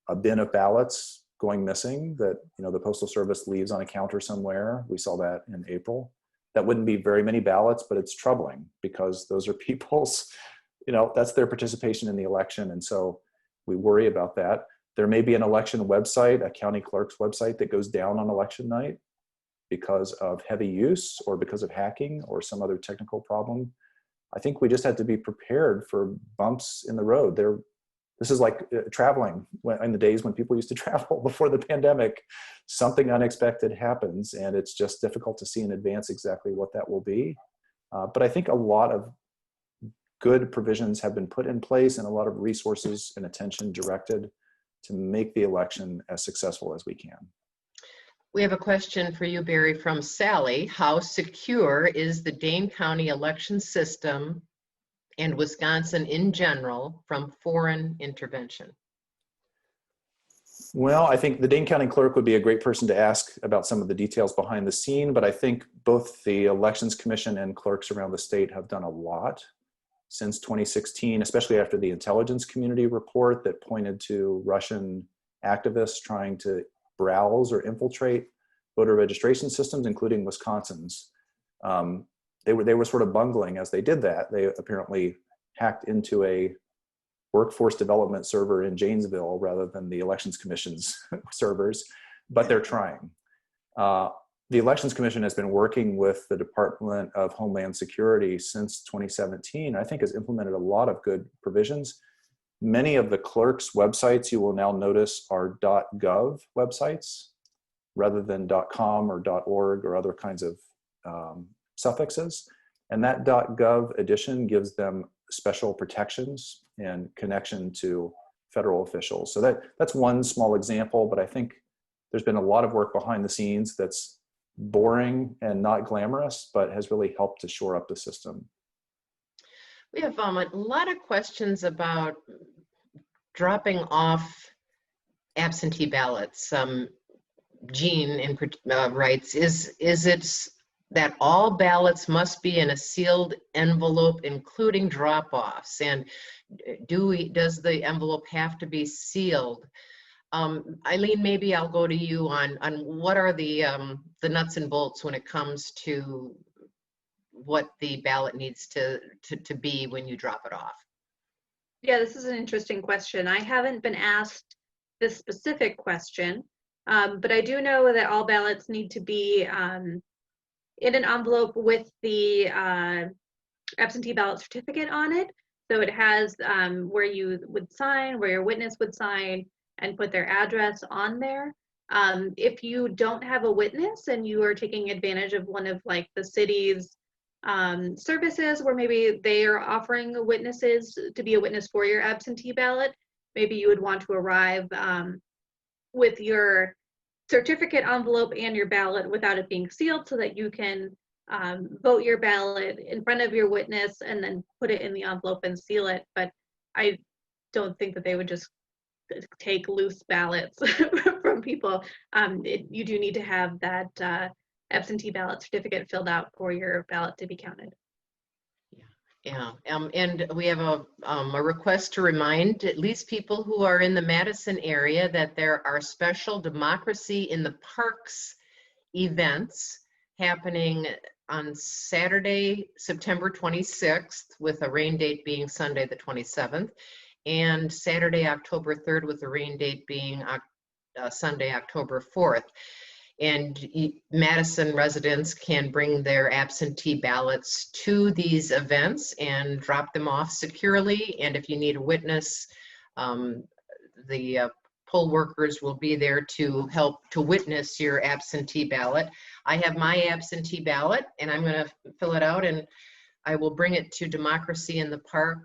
a bin of ballots going missing that, you know, the Postal Service leaves on a counter somewhere. We saw that in April. That wouldn't be very many ballots, but it's troubling because those are people's, you know, that's their participation in the election. And so we worry about that. There may be an election website, a county clerk's website, that goes down on election night because of heavy use or because of hacking or some other technical problem. I think we just had to be prepared for bumps in the road. This is like traveling in the days when people used to travel before the pandemic. Something unexpected happens, and it's just difficult to see in advance exactly what that will be. But I think a lot of good provisions have been put in place and a lot of resources and attention directed to make the election as successful as we can. We have a question for you, Barry, from Sally. How secure is the Dane County election system and Wisconsin in general from foreign intervention? Well, I think the Dane County clerk would be a great person to ask about some of the details behind the scene, but I think both the Elections Commission and clerks around the state have done a lot since 2016, especially after the intelligence community report that pointed to Russian activists trying to browse or infiltrate voter registration systems, including Wisconsin's. They were sort of bungling as they did that. They apparently hacked into a workforce development server in Janesville rather than the Elections Commission's servers, but they're trying. The Elections Commission has been working with the Department of Homeland Security since 2017. I think has implemented a lot of good provisions. Many of the clerks' websites you will now notice are .gov websites rather than .com or .org or other kinds of suffixes. And that .gov edition gives them special protections and connection to federal officials. So that's one small example, but I think there's been a lot of work behind the scenes that's boring and not glamorous, but has really helped to shore up the system. We have a lot of questions about dropping off absentee ballots. Jean writes, is it that all ballots must be in a sealed envelope, including drop-offs? And does the envelope have to be sealed? Eileen, maybe I'll go to you on what are the nuts and bolts when it comes to what the ballot needs to be when you drop it off. Yeah, this is an interesting question. I haven't been asked this specific question, but I do know that all ballots need to be in an envelope with the absentee ballot certificate on it. So it has where you would sign, where your witness would sign, and put their address on there. If you don't have a witness and you are taking advantage of one of like the city's services where maybe they are offering witnesses to be a witness for your absentee ballot, maybe you would want to arrive with your certificate envelope and your ballot without it being sealed so that you can vote your ballot in front of your witness and then put it in the envelope and seal it. But I don't think that they would just take loose ballots from people. You do need to have that absentee ballot certificate filled out for your ballot to be counted. Yeah, and we have a request to remind at least people who are in the Madison area that there are special Democracy in the Parks events happening on Saturday, September 26th, with a rain date being Sunday the 27th, and Saturday, October 3rd, with the rain date being Sunday, October 4th. And Madison residents can bring their absentee ballots to these events and drop them off securely. And if you need a witness, the poll workers will be there to help to witness your absentee ballot. I have my absentee ballot, and I'm going to fill it out, and I will bring it to Democracy in the Park,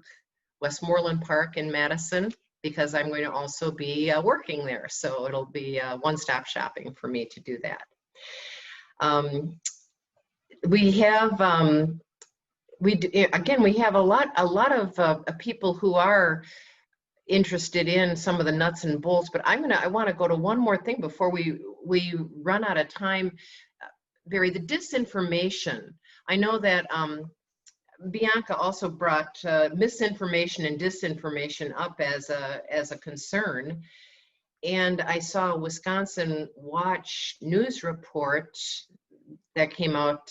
Westmoreland Park in Madison, because I'm going to also be working there. So it'll be one-stop shopping for me to do that. We have, again, we have a lot of people who are interested in some of the nuts and bolts, but I want to go to one more thing before we run out of time. Barry, the disinformation. I know that Bianca also brought misinformation and disinformation up as a concern. And I saw a Wisconsin Watch news report that came out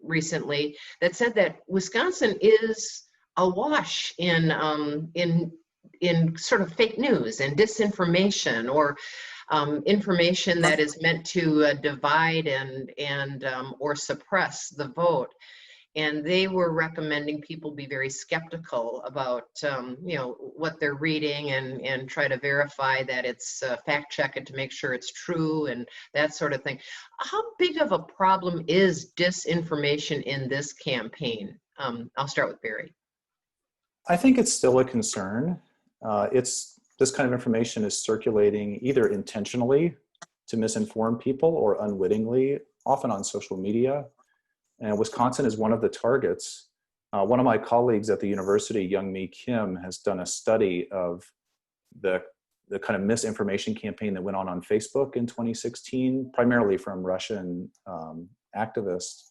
recently that said that Wisconsin is awash in sort of fake news and disinformation, or information that is meant to divide and or suppress the vote. And they were recommending people be very skeptical about what they're reading, and try to verify that it's fact check it to make sure it's true and that sort of thing. How big of a problem is disinformation in this campaign? I'll start with Barry. I think it's still a concern. This kind of information is circulating either intentionally to misinform people or unwittingly, often on social media. And Wisconsin is one of the targets. One of my colleagues at the university, Young-Mi Kim, has done a study of the kind of misinformation campaign that went on Facebook in 2016, primarily from Russian activists.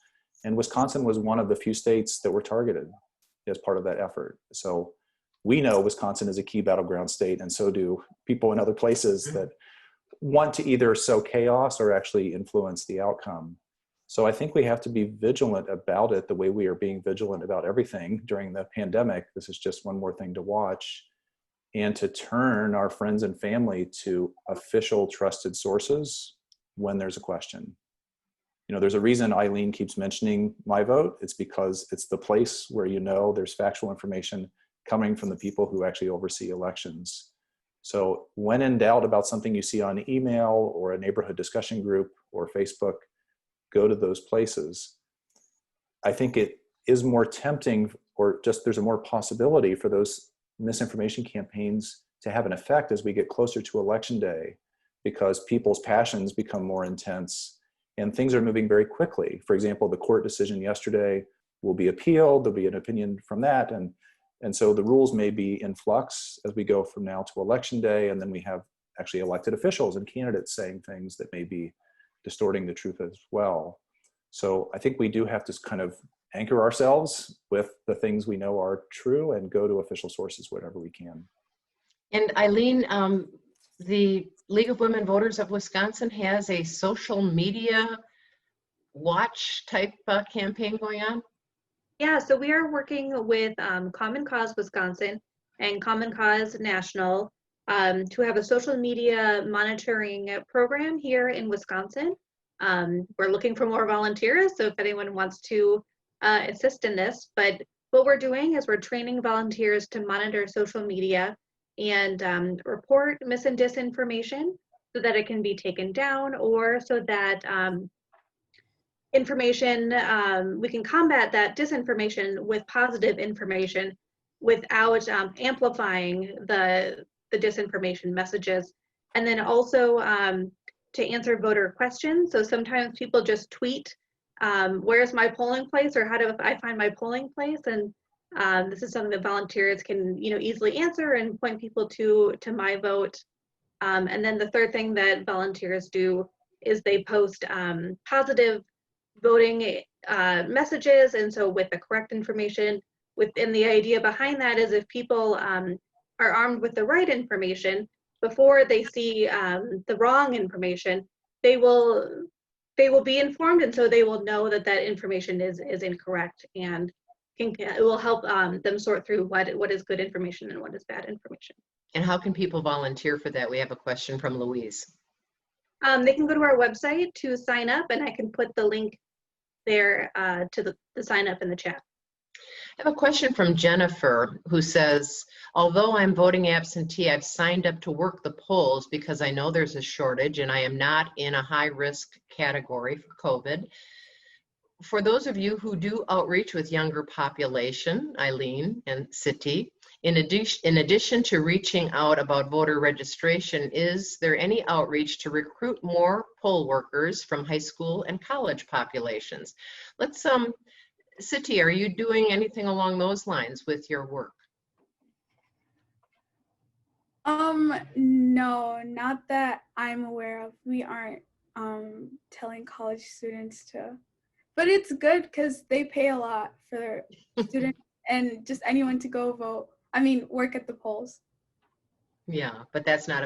And Wisconsin was one of the few states that were targeted as part of that effort. So we know Wisconsin is a key battleground state, and so do people in other places that want to either sow chaos or actually influence the outcome. So I think we have to be vigilant about it the way we are being vigilant about everything during the pandemic. This is just one more thing to watch, and to turn our friends and family to official trusted sources when there's a question. There's a reason Eileen keeps mentioning My Vote. It's because it's the place where there's factual information coming from the people who actually oversee elections. So when in doubt about something you see on email or a neighborhood discussion group or Facebook, go to those places. I think it is more tempting, or just there's a more possibility for those misinformation campaigns to have an effect as we get closer to election day, because people's passions become more intense and things are moving very quickly. For example, the court decision yesterday will be appealed. There'll be an opinion from that. And so the rules may be in flux as we go from now to election day. And then we have actually elected officials and candidates saying things that may be distorting the truth as well. So I think we do have to kind of anchor ourselves with the things we know are true and go to official sources whenever we can. And Eileen, the League of Women Voters of Wisconsin has a social media watch type campaign going on? Yeah, so we are working with Common Cause Wisconsin and Common Cause National to have a social media monitoring program here in Wisconsin. We're looking for more volunteers, so if anyone wants to assist in this, but what we're doing is we're training volunteers to monitor social media and report mis and disinformation so that it can be taken down, or so that information, we can combat that disinformation with positive information without amplifying the disinformation messages. And then also to answer voter questions. So sometimes people just tweet, where's my polling place, or how do I find my polling place? And this is something that volunteers can easily answer and point people to My Vote. And then the third thing that volunteers do is they post positive voting messages, and so with the correct information. And the idea behind that is if people are armed with the right information, before they see the wrong information, they will be informed, and so they will know that that information is incorrect, and it will help them sort through what is good information and what is bad information. And how can people volunteer for that? We have a question from Louise. They can go to our website to sign up, and I can put the link there to the sign up in the chat. I have a question from Jennifer, who says, although I'm voting absentee, I've signed up to work the polls because I know there's a shortage and I am not in a high risk category for COVID. For those of you who do outreach with younger population, Eileen and City, in addition to reaching out about voter registration, is there any outreach to recruit more poll workers from high school and college populations? Let's City, are you doing anything along those lines with your work? No, not that I'm aware of. We aren't telling college students to, but it's good because they pay a lot for students and just anyone to go vote. I mean, work at the polls. Yeah, but that's not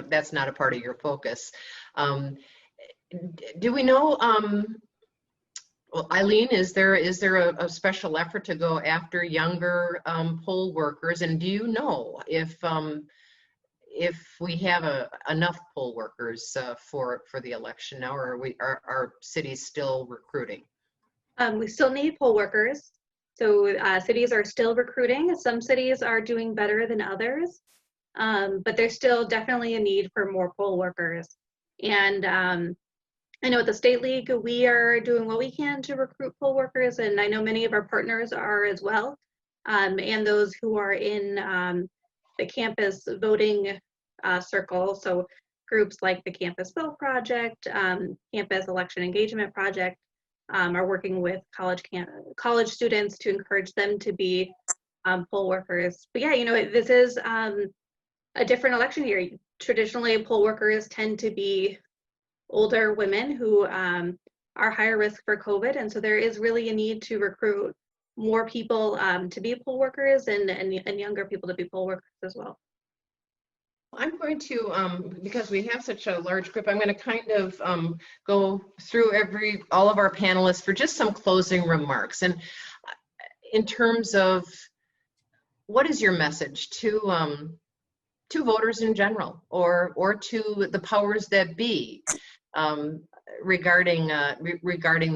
a part of your focus. Do we know? Well, Eileen, is there a special effort to go after younger poll workers? And do you know if we have enough poll workers for the election now, or are cities still recruiting? We still need poll workers. So cities are still recruiting. Some cities are doing better than others, but there's still definitely a need for more poll workers. And I know at the State League, we are doing what we can to recruit poll workers, and I know many of our partners are as well, and those who are in the campus voting circle. So groups like the Campus Vote Project, Campus Election Engagement Project, are working with college students to encourage them to be poll workers. But yeah, you know, this is a different election year. Traditionally, poll workers tend to be older women who are higher risk for COVID, and so there is really a need to recruit more people to be poll workers and younger people to be poll workers as well. I'm going to, because we have such a large group, I'm going to kind of go through all of our panelists for just some closing remarks. And in terms of what is your message to voters in general, or to the powers that be, regarding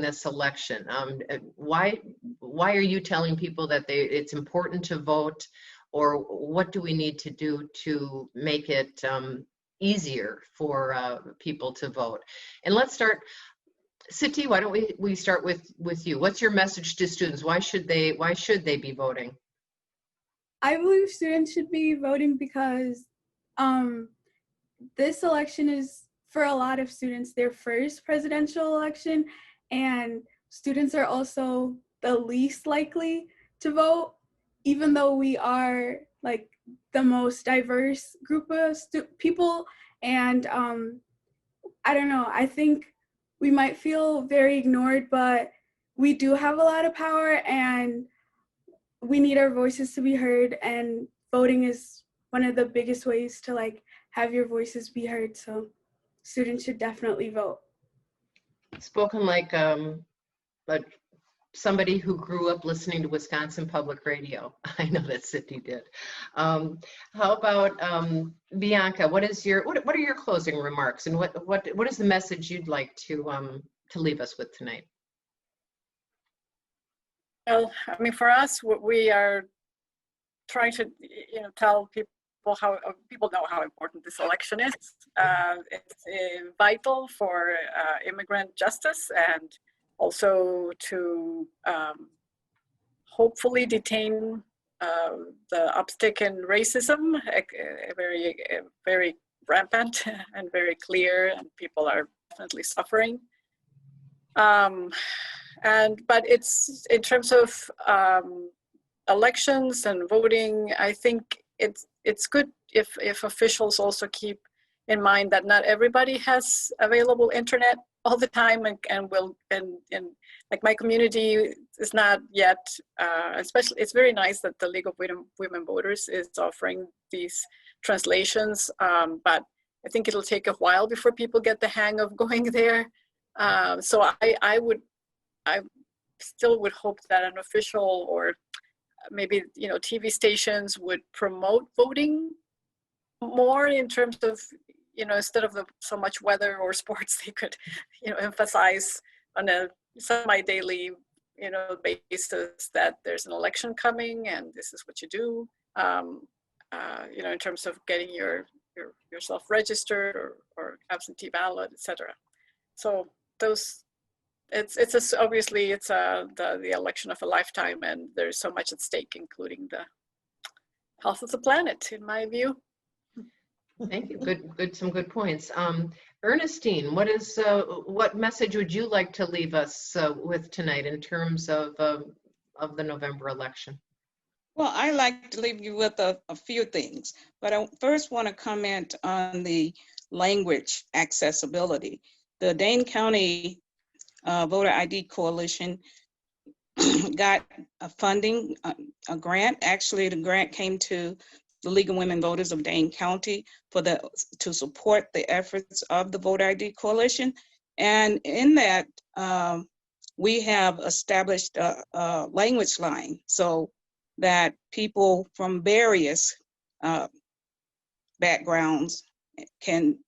this election? Why are you telling people that it's important to vote? Or what do we need to do to make it easier for people to vote? And let's start, Siti, why don't we start with you? What's your message to students? Why should they be voting? I believe students should be voting because this election is, for a lot of students, their first presidential election, and students are also the least likely to vote, even though we are like the most diverse group of people. And I don't know, I think we might feel very ignored, but we do have a lot of power and we need our voices to be heard, and voting is one of the biggest ways to like have your voices be heard. So students should definitely vote. Spoken like somebody who grew up listening to Wisconsin Public Radio. I know that Sydney did. How about Bianca? What are your closing remarks, and what is the message you'd like to leave us with tonight? Well, I mean, for us, we are trying to, tell people how people know how important this election is. It's vital for immigrant justice, and also to hopefully detain the uptick in racism, very rampant and very clear, and people are definitely suffering. But it's, in terms of elections and voting, I think it's good if officials also keep in mind that not everybody has available internet all the time, and like my community is not yet, especially, it's very nice that the League of Women Voters is offering these translations, but I think it'll take a while before people get the hang of going there. So I still would hope that an official, or maybe TV stations would promote voting more, in terms of instead of so much weather or sports, they could, emphasize on a semi-daily, basis that there's an election coming and this is what you do, in terms of getting yourself registered or absentee ballot, etc. So those, obviously it's the election of a lifetime, and there's so much at stake, including the health of the planet, in my view. Thank you. Some good points. Ernestine, what message would you like to leave us with tonight in terms of the November election? Well, I like to leave you with a few things, but I first want to comment on the language accessibility. The Dane County Voter ID Coalition got a funding, a grant. Actually, the grant came to the League of Women Voters of Dane County to support the efforts of the Voter ID Coalition. And in that, we have established a language line so that people from various backgrounds can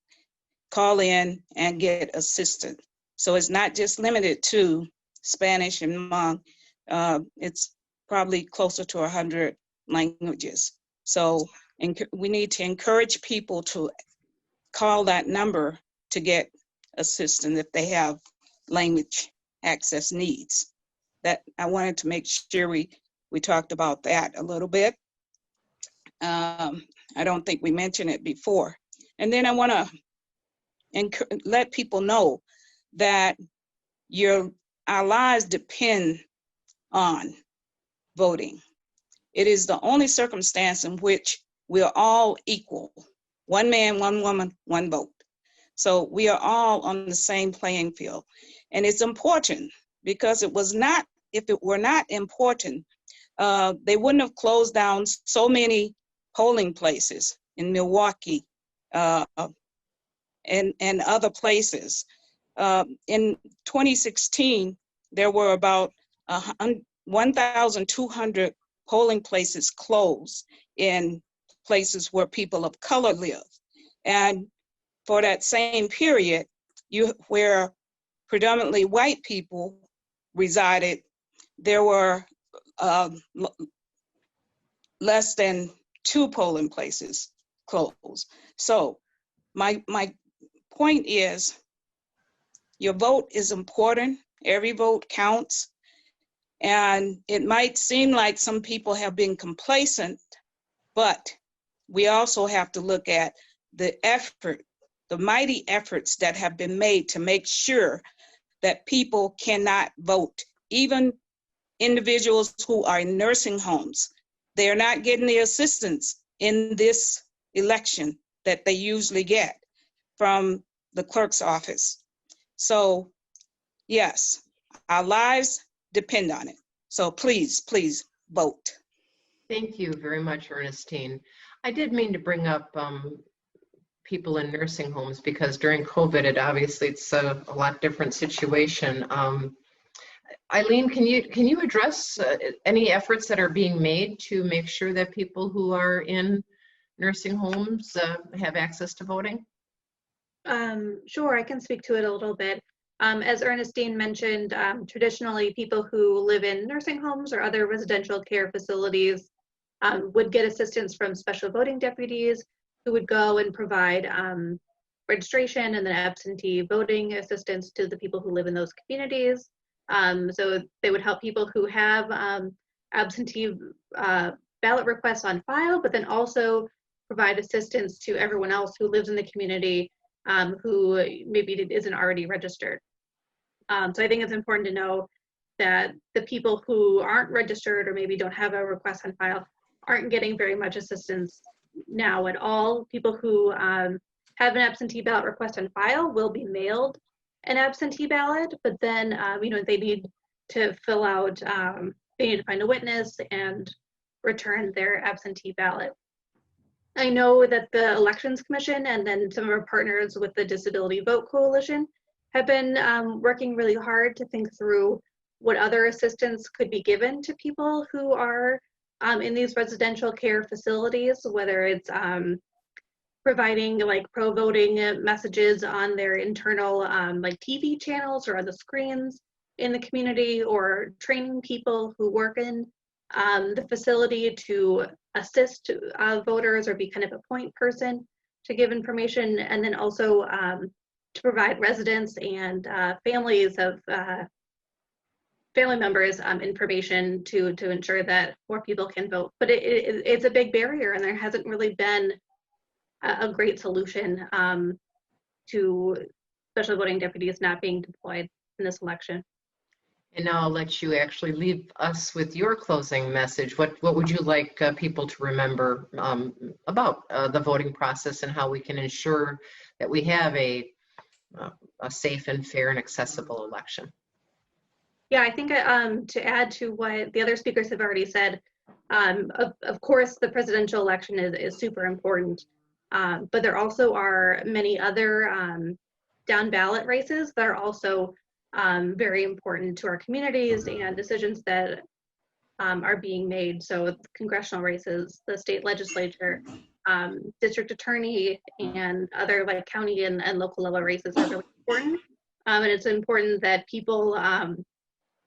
call in and get assistance. So it's not just limited to Spanish and Hmong. It's probably closer to 100 languages. So we need to encourage people to call that number to get assistance if they have language access needs. That I wanted to make sure we talked about that a little bit. I don't think we mentioned it before. And then I want to let people know that our lives depend on voting. It is the only circumstance in which we're all equal. One man, one woman, one vote. So we are all on the same playing field. And it's important because if it were not important, they wouldn't have closed down so many polling places in Milwaukee and other places. In 2016, there were about 1,200 polling places closed in places where people of color live. And for that same period, where predominantly white people resided, there were less than 2 polling places closed. So my point is, your vote is important. Every vote counts. And it might seem like some people have been complacent, but we also have to look at the effort, the mighty efforts that have been made to make sure that people cannot vote. Even individuals who are in nursing homes, they're not getting the assistance in this election that they usually get from the clerk's office. So yes, our lives depend on it. So please, please vote. Thank you very much, Ernestine. I did mean to bring up people in nursing homes because during COVID, it's a lot different situation. Eileen, can you address any efforts that are being made to make sure that people who are in nursing homes have access to voting? Sure, I can speak to it a little bit. As Ernestine mentioned, traditionally people who live in nursing homes or other residential care facilities would get assistance from special voting deputies who would go and provide registration and then absentee voting assistance to the people who live in those communities. So they would help people who have absentee ballot requests on file, but then also provide assistance to everyone else who lives in the community who maybe isn't already registered. So I think it's important to know that the people who aren't registered or maybe don't have a request on file aren't getting very much assistance now at all. People who have an absentee ballot request on file will be mailed an absentee ballot, but then they need to fill out, they need to find a witness and return their absentee ballot. I know that the Elections Commission and then some of our partners with the Disability Vote Coalition have been working really hard to think through what other assistance could be given to people who are in these residential care facilities, whether it's providing like pro-voting messages on their internal like TV channels or on the screens in the community, or training people who work in the facility to assist voters or be kind of a point person to give information, and then also to provide residents and families of family members information to ensure that more people can vote. But it's a big barrier, and there hasn't really been a great solution to special voting deputies not being deployed in this election. And now I'll let you actually leave us with your closing message. What would you like people to remember about the voting process and how we can ensure that we have a safe and fair and accessible election? Yeah, I think to add to what the other speakers have already said, of course, the presidential election is super important, but there also are many other down ballot races that are also very important to our communities and decisions that are being made. So congressional races, the state legislature, district attorney, and other like county and local level races are really important. And it's important that people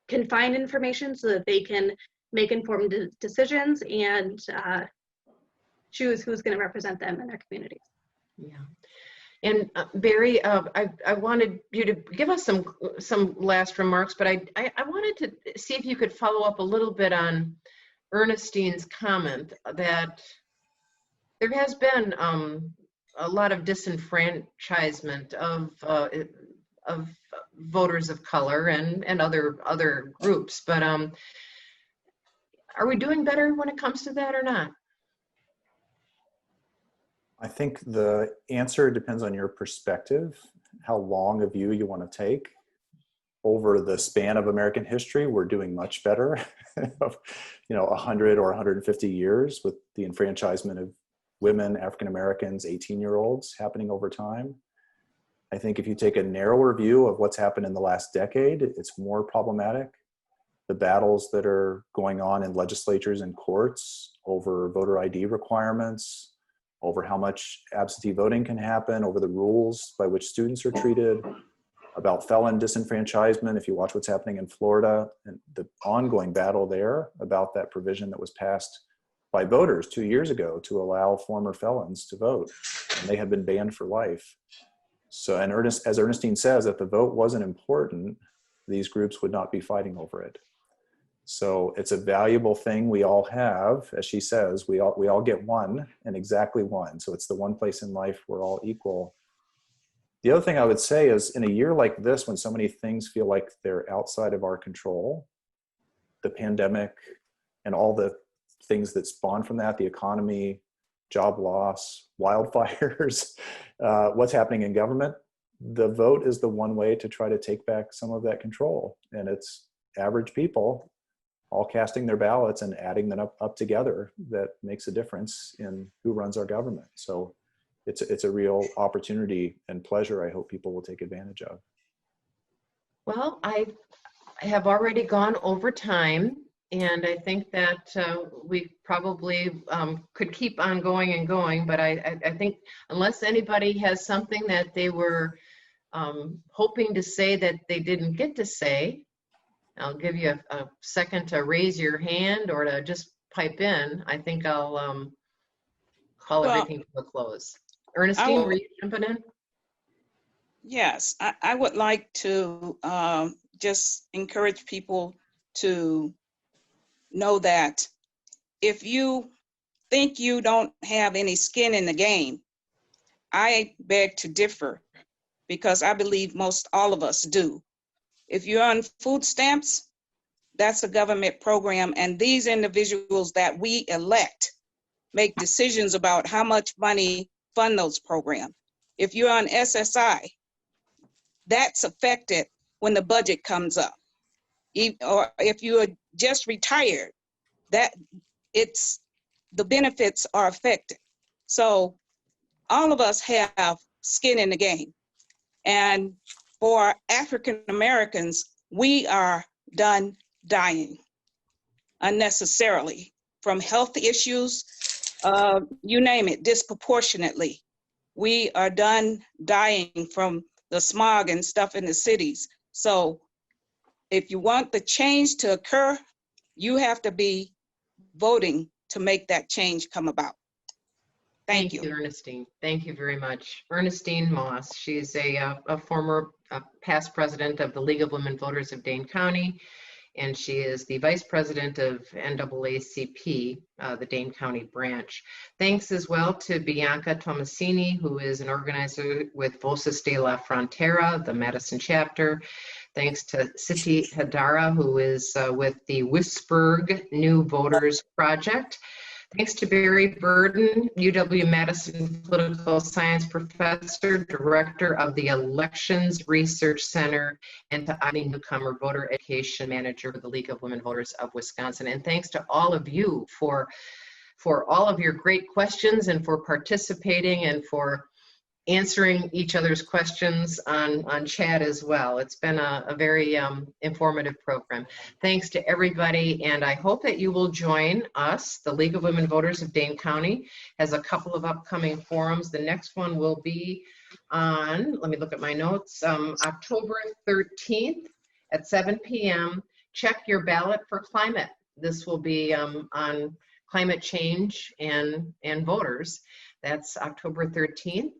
can find information so that they can make informed decisions and choose who's going to represent them in their communities. Yeah. And Barry, I wanted you to give us some last remarks, but I wanted to see if you could follow up a little bit on Ernestine's comment that there has been a lot of disenfranchisement of voters of color and other groups, but are we doing better when it comes to that or not? I think the answer depends on your perspective, how long a view you want to take. Over the span of American history, we're doing much better. 100 or 150 years with the enfranchisement of women, African Americans, 18-year-olds happening over time. I think if you take a narrower view of what's happened in the last decade, it's more problematic. The battles that are going on in legislatures and courts over voter ID requirements, over how much absentee voting can happen, over the rules by which students are treated, about felon disenfranchisement, if you watch what's happening in Florida, and the ongoing battle there about that provision that was passed by voters 2 years ago to allow former felons to vote, and they had been banned for life. So, and as Ernestine says, if the vote wasn't important, these groups would not be fighting over it. So it's a valuable thing we all have. As she says, we all get one, and exactly one. So it's the one place in life we're all equal. The other thing I would say is, in a year like this, when so many things feel like they're outside of our control, the pandemic and all the things that spawn from that, the economy, job loss, wildfires, what's happening in government, the vote is the one way to try to take back some of that control. And it's average people all casting their ballots and adding them up together that makes a difference in who runs our government. So it's a real opportunity and pleasure I hope people will take advantage of. Well, I have already gone over time, and I think that we probably could keep on going and going, but I think unless anybody has something that they were hoping to say that they didn't get to say, I'll give you a second to raise your hand or to just pipe in. I think I'll call everything to a close. Ernestine, were you jumping in? Yes, I would like to just encourage people to know that if you think you don't have any skin in the game, I beg to differ, because I believe most all of us do. If you're on food stamps, that's a government program, and these individuals that we elect make decisions about how much money fund those programs. If you're on SSI, that's affected when the budget comes up. Or if you are just retired, the benefits are affected. So all of us have skin in the game. And for African Americans, we are done dying unnecessarily from health issues, you name it, disproportionately. we are done dying from the smog and stuff in the cities. So if you want the change to occur, you have to be voting to make that change come about. Thank you. Ernestine. Thank you very much. Ernestine Moss. She's a former past president of the League of Women Voters of Dane County, and she is the vice president of NAACP, the Dane County branch. Thanks as well to Bianca Tomasini, who is an organizer with Voces de la Frontera, the Madison chapter. Thanks to Siti Hadara, who is with the Whisperg New Voters Project. Thanks to Barry Burden, UW-Madison Political Science Professor, Director of the Elections Research Center, and to Ivy Newcomer, Voter Education Manager for the League of Women Voters of Wisconsin. And thanks to all of you for all of your great questions and for participating and for answering each other's questions on chat as well. It's been a very informative program. Thanks to everybody, and I hope that you will join us. The League of Women Voters of Dane County has a couple of upcoming forums. The next one will be on, let me look at my notes, October 13th at 7 p.m. Check your ballot for climate. This will be on climate change and voters. That's October 13th.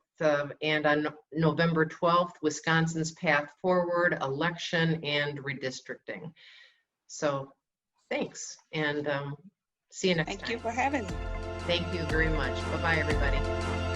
And on November 12th, Wisconsin's Path Forward, election and redistricting. So thanks, and see you next time. Thank you for having me. Thank you very much. Bye-bye, everybody.